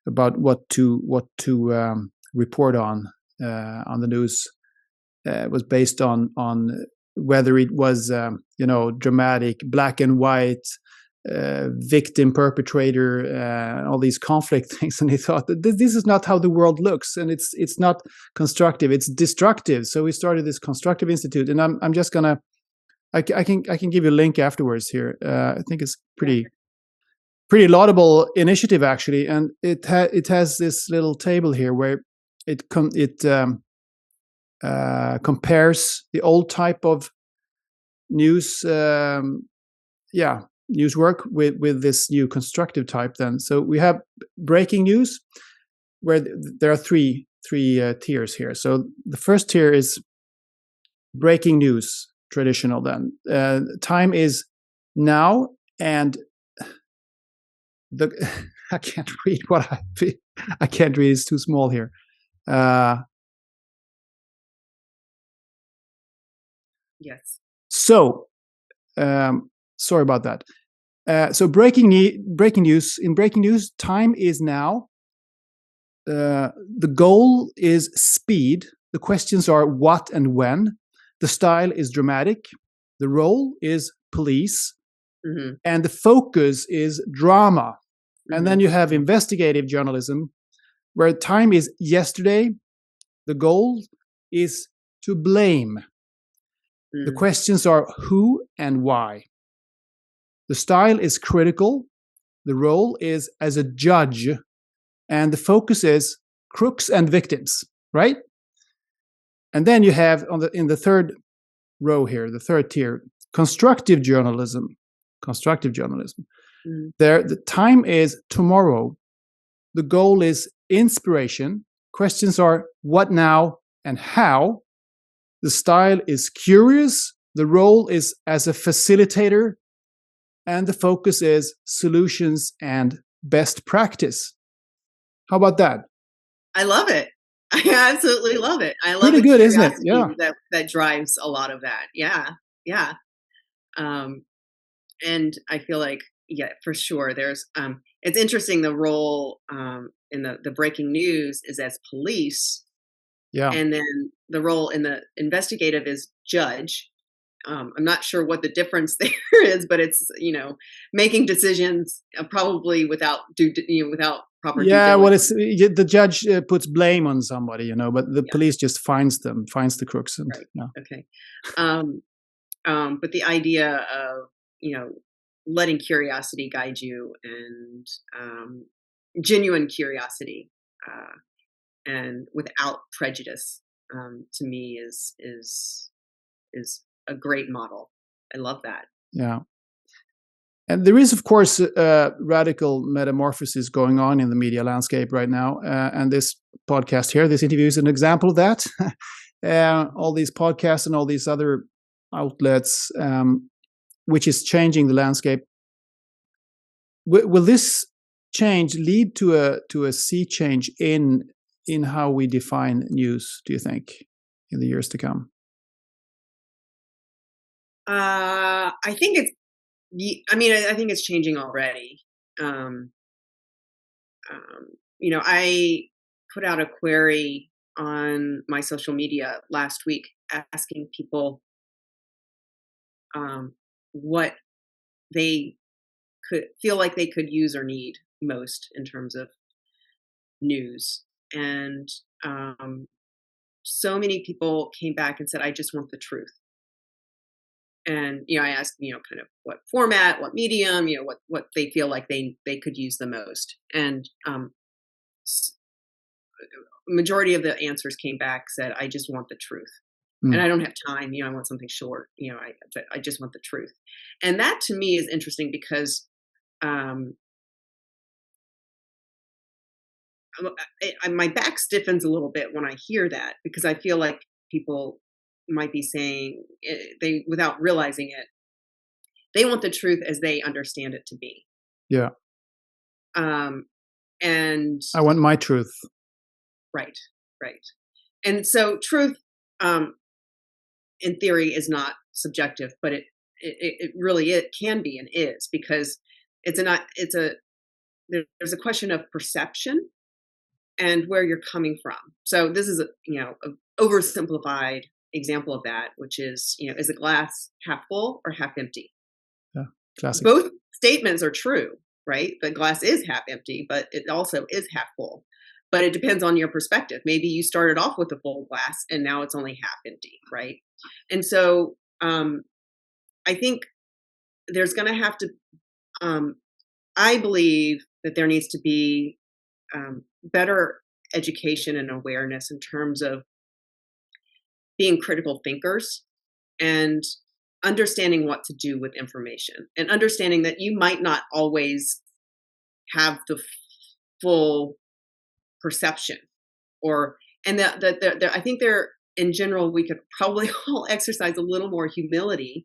about what to report on the news was based on whether it was dramatic, black and white, victim, perpetrator, all these conflict things. And he thought that this is not how the world looks, and it's not constructive, it's destructive. So we started this Constructive Institute, and I'm just gonna I can give you a link afterwards here. I think it's pretty laudable initiative, actually, and it has this little table here where it compares the old type of news news work with this new constructive type. Then, so we have breaking news, where there are three tiers here. So the first tier is breaking news, traditional. Then time is now, and I can't read what I can't read. It's too small here. Yes. So, sorry about that. So breaking news. In breaking news, time is now. The goal is speed. The questions are what and when. The style is dramatic. The role is police. Mm-hmm. And the focus is drama. Mm-hmm. And then you have investigative journalism, where time is yesterday. The goal is to blame. Mm-hmm. The questions are who and why. The style is critical. The role is as a judge. And the focus is crooks and victims, right? And then you have in the third row here, the third tier, constructive journalism. Constructive journalism. Mm-hmm. There, the time is tomorrow. The goal is inspiration. Questions are what now and how. The style is curious. The role is as a facilitator. And the focus is solutions and best practice. How about that? I love it. I absolutely love it. I love Pretty the good, isn't it? curiosity Yeah. that drives a lot of that. Yeah, yeah. And I feel like, yeah, for sure. There's it's interesting, the role in the breaking news is as police, Yeah. and then the role in the investigative is judge. I'm not sure what the difference there is, but it's, making decisions probably without without proper due Yeah, well, diligence. it's the judge puts blame on somebody, but the Yeah, police just finds the crooks, and right. yeah, Okay. Um, but the idea of, you know letting curiosity guide you, and genuine curiosity, and without prejudice, to me is a great model. I love that. yeah. And there is, of course, radical metamorphosis going on in the media landscape right now, and this podcast here, this interview is an example of that. All these podcasts and all these other outlets, which is changing the landscape. Will this change lead to a sea change in how we define news, do you think, in the years to come? I think it's. I think it's changing already. Um, I put out a query on my social media last week asking people what they could feel like they could use or need most in terms of news. And so many people came back and said, I just want the truth. And, I asked, kind of what format, what medium, what they feel like they could use the most. And majority of the answers came back, said, I just want the truth. And I don't have time, I want something short, but I just want the truth. And that to me is interesting because my back stiffens a little bit when I hear that, because I feel like people might be saying, they, without realizing it, they want the truth as they understand it to be. Yeah. And I want my truth. right. And so truth, in theory, is not subjective, but it really, it can be and is, because there's a question of perception and where you're coming from. So this is a oversimplified example of that, which is, is the glass half full or half empty? Yeah, classic. Both statements are true, right? The glass is half empty, but it also is half full. But it depends on your perspective. Maybe you started off with a full glass and now it's only half empty, right? And so I think there's going to have to, I believe that there needs to be better education and awareness in terms of being critical thinkers and understanding what to do with information, and understanding that you might not always have the full perception, I think in general, we could probably all exercise a little more humility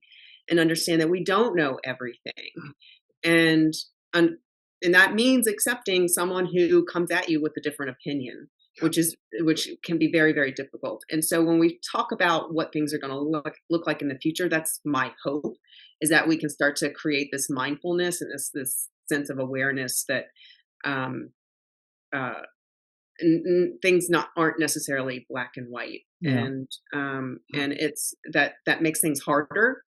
and understand that we don't know everything. And that means accepting someone who comes at you with a different opinion, which can be very, very difficult. And so when we talk about what things are going to look like in the future, that's my hope, is that we can start to create this mindfulness and this sense of awareness that things aren't necessarily black and white. Yeah. And it's that makes things harder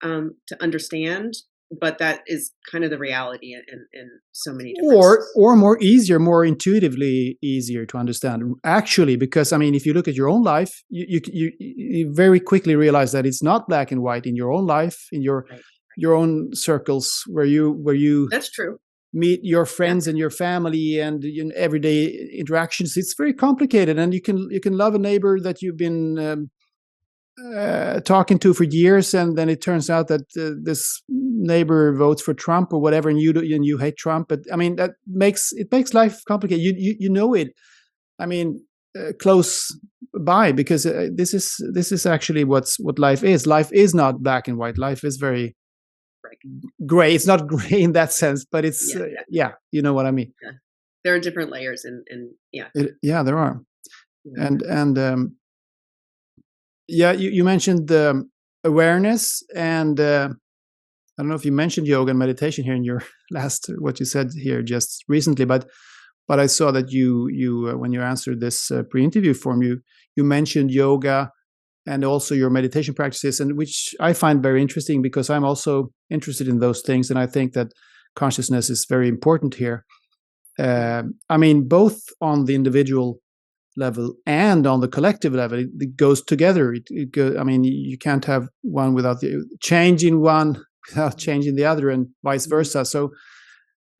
to understand, but that is kind of the reality in so many different or more intuitively easier to understand, actually, because if you look at your own life, you very quickly realize that it's not black and white in your own life, in your own circles where you that's true, meet your friends and your family and everyday interactions. It's very complicated, and you can love a neighbor that you've been talking to for years, and then it turns out that this neighbor votes for Trump or whatever, and you hate Trump. But that makes life complicated. You know it. Close by, because this is actually what life is. Life is not black and white. Life is very gray. It's not gray in that sense, but it's you know what I mean. Yeah. There are different layers, and yeah, there are, yeah. and you mentioned the awareness, and I don't know if you mentioned yoga and meditation here in your last what you said here just recently, but I saw that you when you answered this pre-interview form, you mentioned yoga and also your meditation practices, and which I find very interesting because I'm also interested in those things, and I think that consciousness is very important here. I mean, both on the individual level and on the collective level, it goes together. I mean, you can't have one without the changing one without changing the other, and vice versa. So,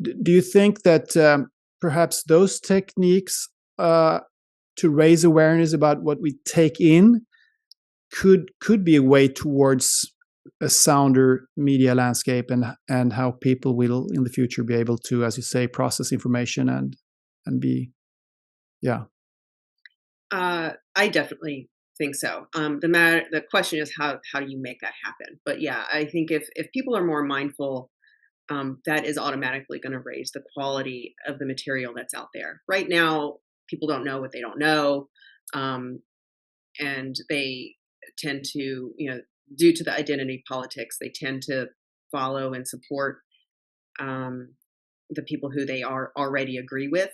do you think that perhaps those techniques to raise awareness about what we take in could be a way towards a sounder media landscape, and how people will in the future be able to, as you say, process information and be, I definitely think so. The question is how do you make that happen? But yeah, I think if people are more mindful, that is automatically going to raise the quality of the material that's out there. Right now, people don't know what they don't know, and they tend to, due to the identity politics, they tend to follow and support the people who they already agree with,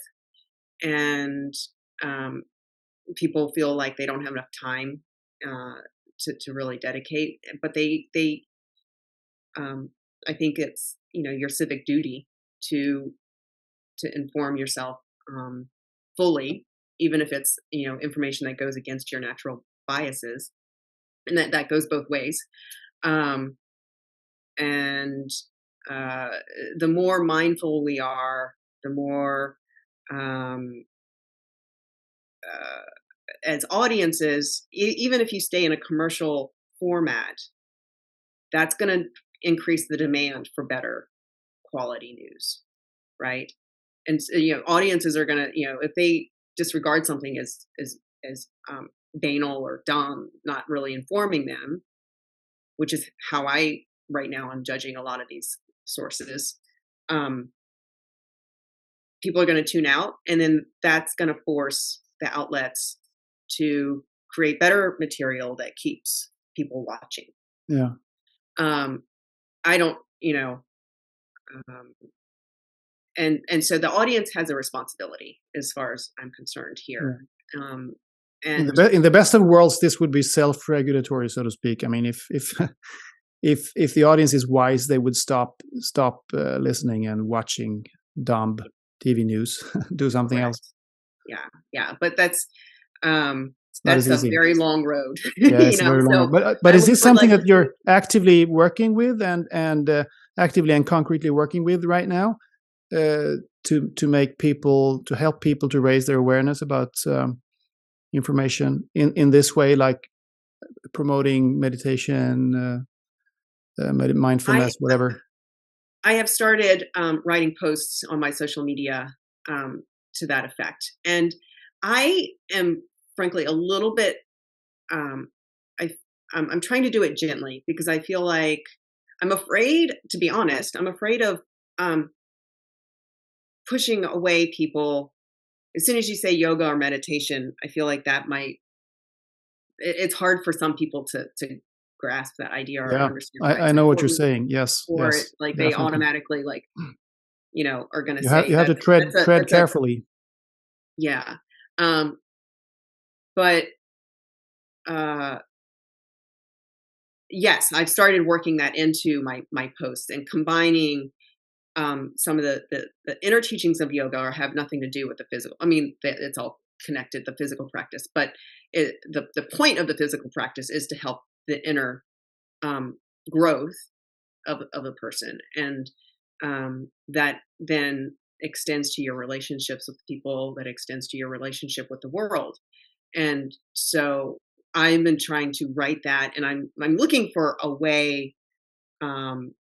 and people feel like they don't have enough time to really dedicate. But I think it's your civic duty to inform yourself fully, even if it's information that goes against your natural biases, and that goes both ways. And the more mindful we are, the more as audiences, even if you stay in a commercial format, that's going to increase the demand for better quality news, right? And audiences are going to, if they disregard something as banal or dumb, not really informing them, which is how I right now I'm judging a lot of these sources. People are going to tune out, and then that's going to force the outlets to create better material that keeps people watching. Yeah. I don't, and so the audience has a responsibility as far as I'm concerned here. Yeah. And in the best of worlds, this would be self-regulatory, so to speak. I mean, if the audience is wise, they would stop listening and watching dumb TV news, do something else. Yeah, but that's a easy. very long road. Yeah, it's very long. But is this something that you're actively working with and actively and concretely working with right now to make people, to help people to raise their awareness about information in this way, like promoting meditation, mindfulness, whatever? I have started writing posts on my social media to that effect, and I am frankly a little bit. I'm trying to do it gently because I feel like I'm afraid. To be honest, I'm afraid of pushing away people. As soon as you say yoga or meditation, I feel like that might. It's hard for some people to grasp that idea or understand. I know what you're saying. Yes, or yes, like definitely. they automatically are going to say you have to tread carefully. Yeah, but yes, I've started working that into my posts and combining some of the inner teachings of yoga have nothing to do with the physical. I mean, it's all connected, the physical practice, but the point of the physical practice is to help the inner growth of a person, and that then extends to your relationships with people, that extends to your relationship with the world. And so I've been trying to write that, and I'm looking for a way to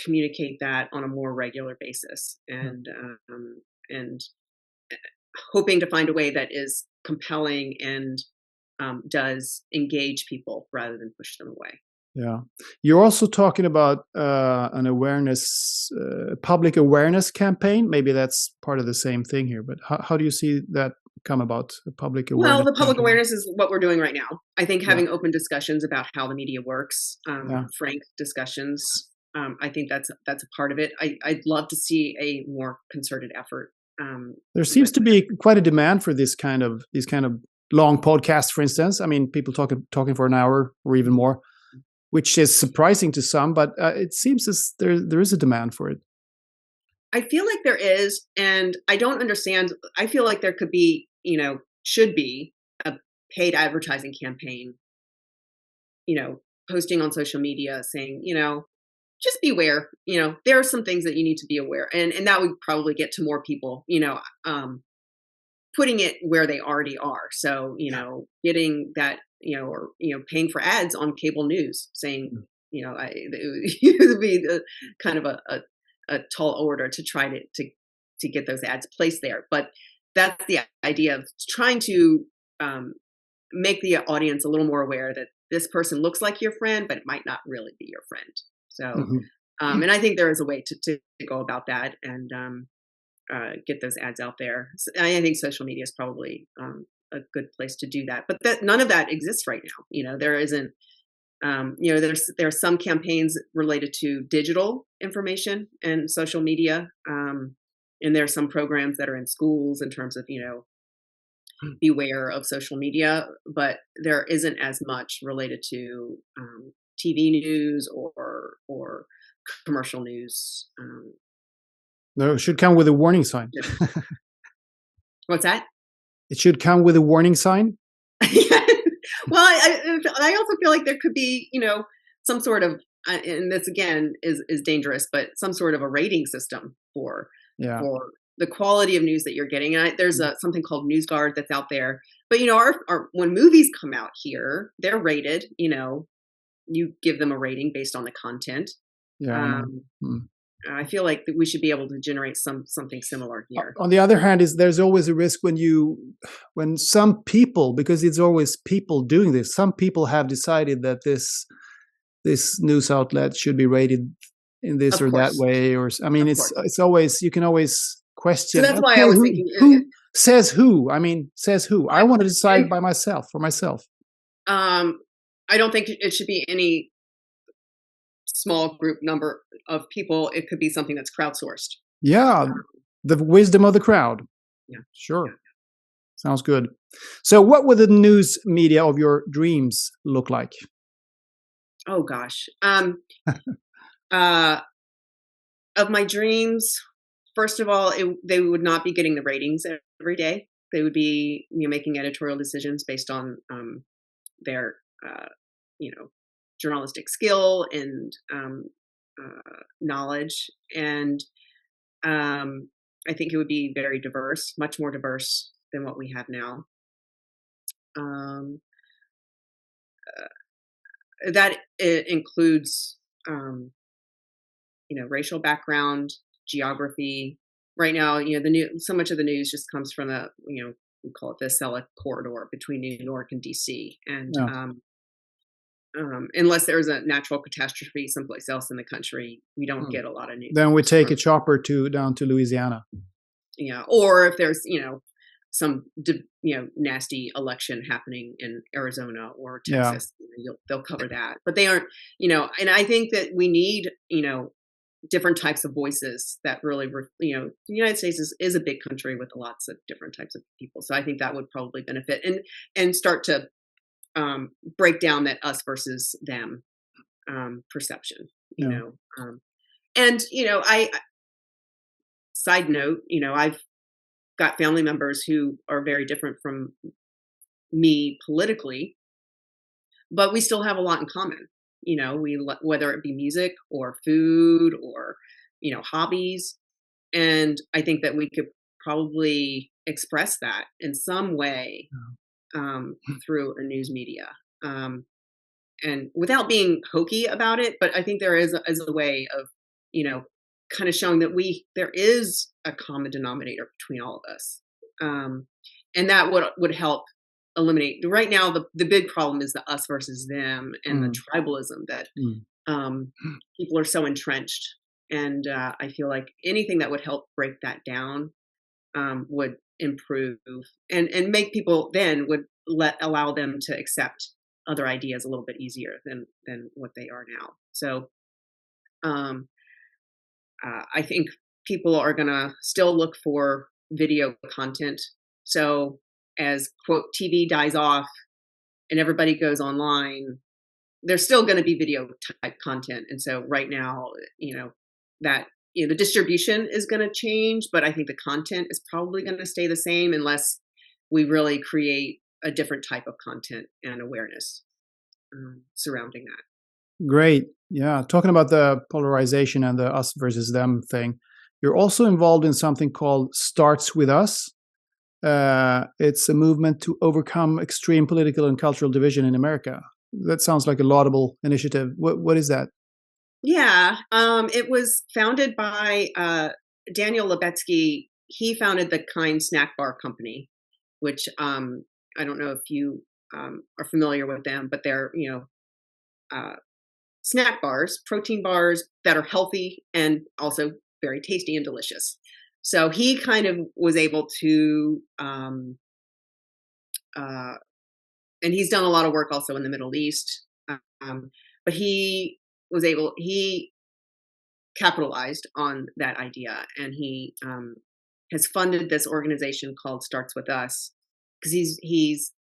communicate that on a more regular basis, and hoping to find a way that is compelling and does engage people rather than push them away. Yeah. You're also talking about an public awareness campaign. Maybe that's part of the same thing here, but how do you see that come about, a public Well, awareness the public campaign? awareness is what we're doing right now. I think Yeah. having open discussions about how the media works, Yeah. frank discussions, I think that's a part of it. I'd love to see a more concerted effort There seems with to be quite a demand for these kind of long podcasts, for instance. I mean, people talking for an hour or even more, which is surprising to some, but it seems as there is a demand for it. I feel like there is, and I don't understand. I feel like there could be, should be a paid advertising campaign, posting on social media saying, just beware, there are some things that you need to be aware. And that would probably get to more people, putting it where they already are. So, getting that, or, paying for ads on cable news saying, it would be kind of a tall order to try to get those ads placed there. But that's the idea of trying to make the audience a little more aware that this person looks like your friend, but it might not really be your friend. So, Mhm. and I think there is a way to go about that and get those ads out there. I think social media is probably a good place to do that. But none of that exists right now. There isn't. There are some campaigns related to digital information and social media, and there are some programs that are in schools in terms of beware of social media, but there isn't as much related to TV news or commercial news. No, it should come with a warning sign. What's that? It should come with a warning sign. Well, I also feel like there could be, some sort of, and this again is dangerous, but some sort of a rating system Yeah. for the quality of news that you're getting. And there's something called NewsGuard that's out there. But when movies come out here, they're rated. You give them a rating based on the content. Yeah. I know. Mm. I feel like that we should be able to generate something similar here. On the other hand, there's always a risk when some people, because it's always people doing this, some people have decided that this news outlet should be rated in this Of or that course, way, I mean, of it's course. it's always, you can always So question. that's why I Okay, was who thinking. who says who? I mean, says who? I want to decide I, by myself for myself. I don't think it should be any small group number of people. It could be something that's crowdsourced. Yeah, the wisdom of the crowd. Yeah. Sure. Sounds good. So, what would the news media of your dreams look like? Oh gosh. Of my dreams, first of all, they would not be getting the ratings every day. They would be making editorial decisions based on their journalistic skill and knowledge, and I think it would be very diverse, much more diverse than what we have now. Um, that it includes racial background, geography. Right now, so much of the news just comes from we call it the Acela corridor between New York and DC, and Yeah. unless there's a natural catastrophe someplace else in the country, we don't get a lot of news. Then we take a chopper down to Louisiana. Yeah, or if there's some nasty election happening in Arizona or Texas, they'll cover that. But they aren't, and I think that we need different types of voices that really, the United States is a big country with lots of different types of people. So I think that would probably benefit and start to break down that us versus them perception, and I side note, I've got family members who are very different from me politically, but we still have a lot in common. Whether it be music or food or hobbies, and I think that we could probably express that in some way through a news media, and without being hokey about it. But I think there is a way of kind of showing that there is a common denominator between all of us, and that would help eliminate. Right now, the big problem is the us versus them and the Mm. tribalism that Mm. people are so entrenched. And I feel like anything that would help break that down would improve and make people then would allow them to accept other ideas a little bit easier than what they are now. So um, I think people are going to still look for video content. So as quote TV dies off and everybody goes online, there's still going to be video type content. And so right now, that the distribution is going to change, but I think the content is probably going to stay the same unless we really create a different type of content and awareness surrounding that. Great. Yeah. Talking about the polarization and the us versus them thing, you're also involved in something called Starts With Us. It's a movement to overcome extreme political and cultural division in America. That sounds like a laudable initiative. What is that? Yeah. It was founded by Daniel Lebetsky. He founded the Kind Snack Bar Company, which I don't know if you are familiar with them, but they're, snack bars, protein bars that are healthy and also very tasty and delicious. So he kind of was able to, and he's done a lot of work also in the Middle East, but he capitalized on that idea, and he has funded this organization called Starts With Us because he's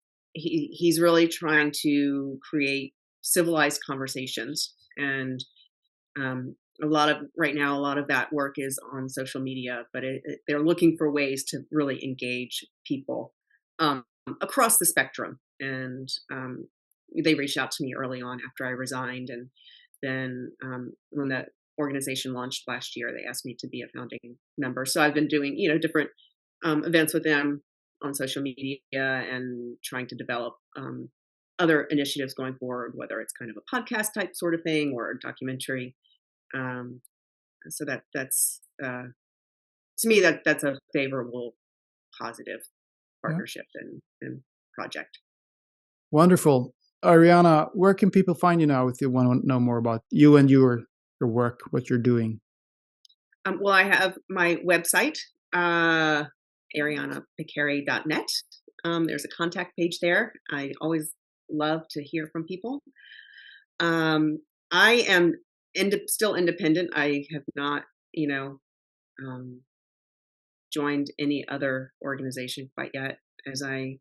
really trying to create civilized conversations, and a lot of that work is on social media, but they're looking for ways to really engage people across the spectrum. And they reached out to me early on after I resigned, and then when the organization launched last year, they asked me to be a founding member. So I've been doing different events with them on social media and trying to develop other initiatives going forward, whether it's kind of a podcast type sort of thing or a documentary. So that's to me that's a favorable, positive partnership and project. Wonderful. Ariana, where can people find you now if they want to know more about you and your work, what you're doing? Well, I have my website, arianapekary.net. There's a contact page there. I always love to hear from people. I am still independent. I have not, joined any other organization quite yet. As I,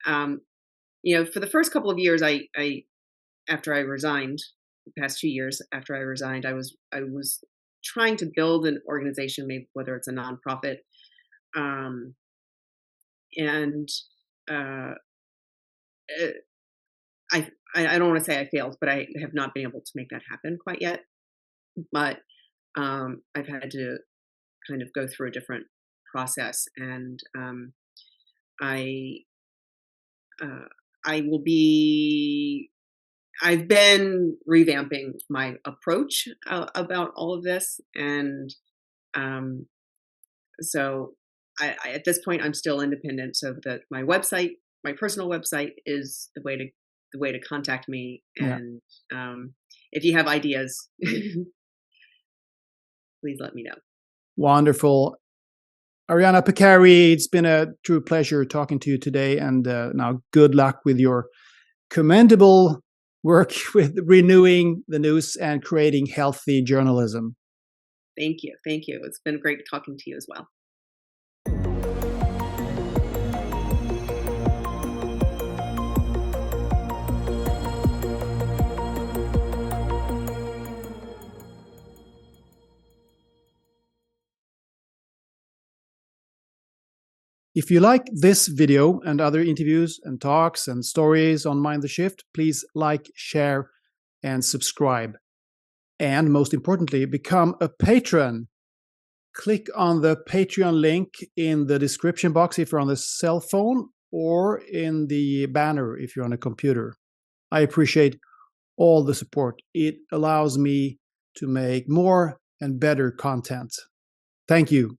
for the first couple of years, after I resigned, the past 2 years after I resigned, I was trying to build an organization, maybe whether it's a nonprofit, and I don't want to say I failed, but I have not been able to make that happen quite yet. But I've had to kind of go through a different process, and I've been revamping my approach about all of this, and so I at this point I'm still independent. So that my personal website, is the way to contact me. And if you have ideas, please let me know. Wonderful. Ariana Pekary, it's been a true pleasure talking to you today, and now good luck with your commendable work with renewing the news and creating healthy journalism. Thank you. It's been great talking to you as well. If you like this video and other interviews and talks and stories on Mind the Shift, please like, share, and subscribe. And most importantly, become a patron. Click on the Patreon link in the description box if you're on the cell phone, or in the banner if you're on a computer. I appreciate all the support. It allows me to make more and better content. Thank you.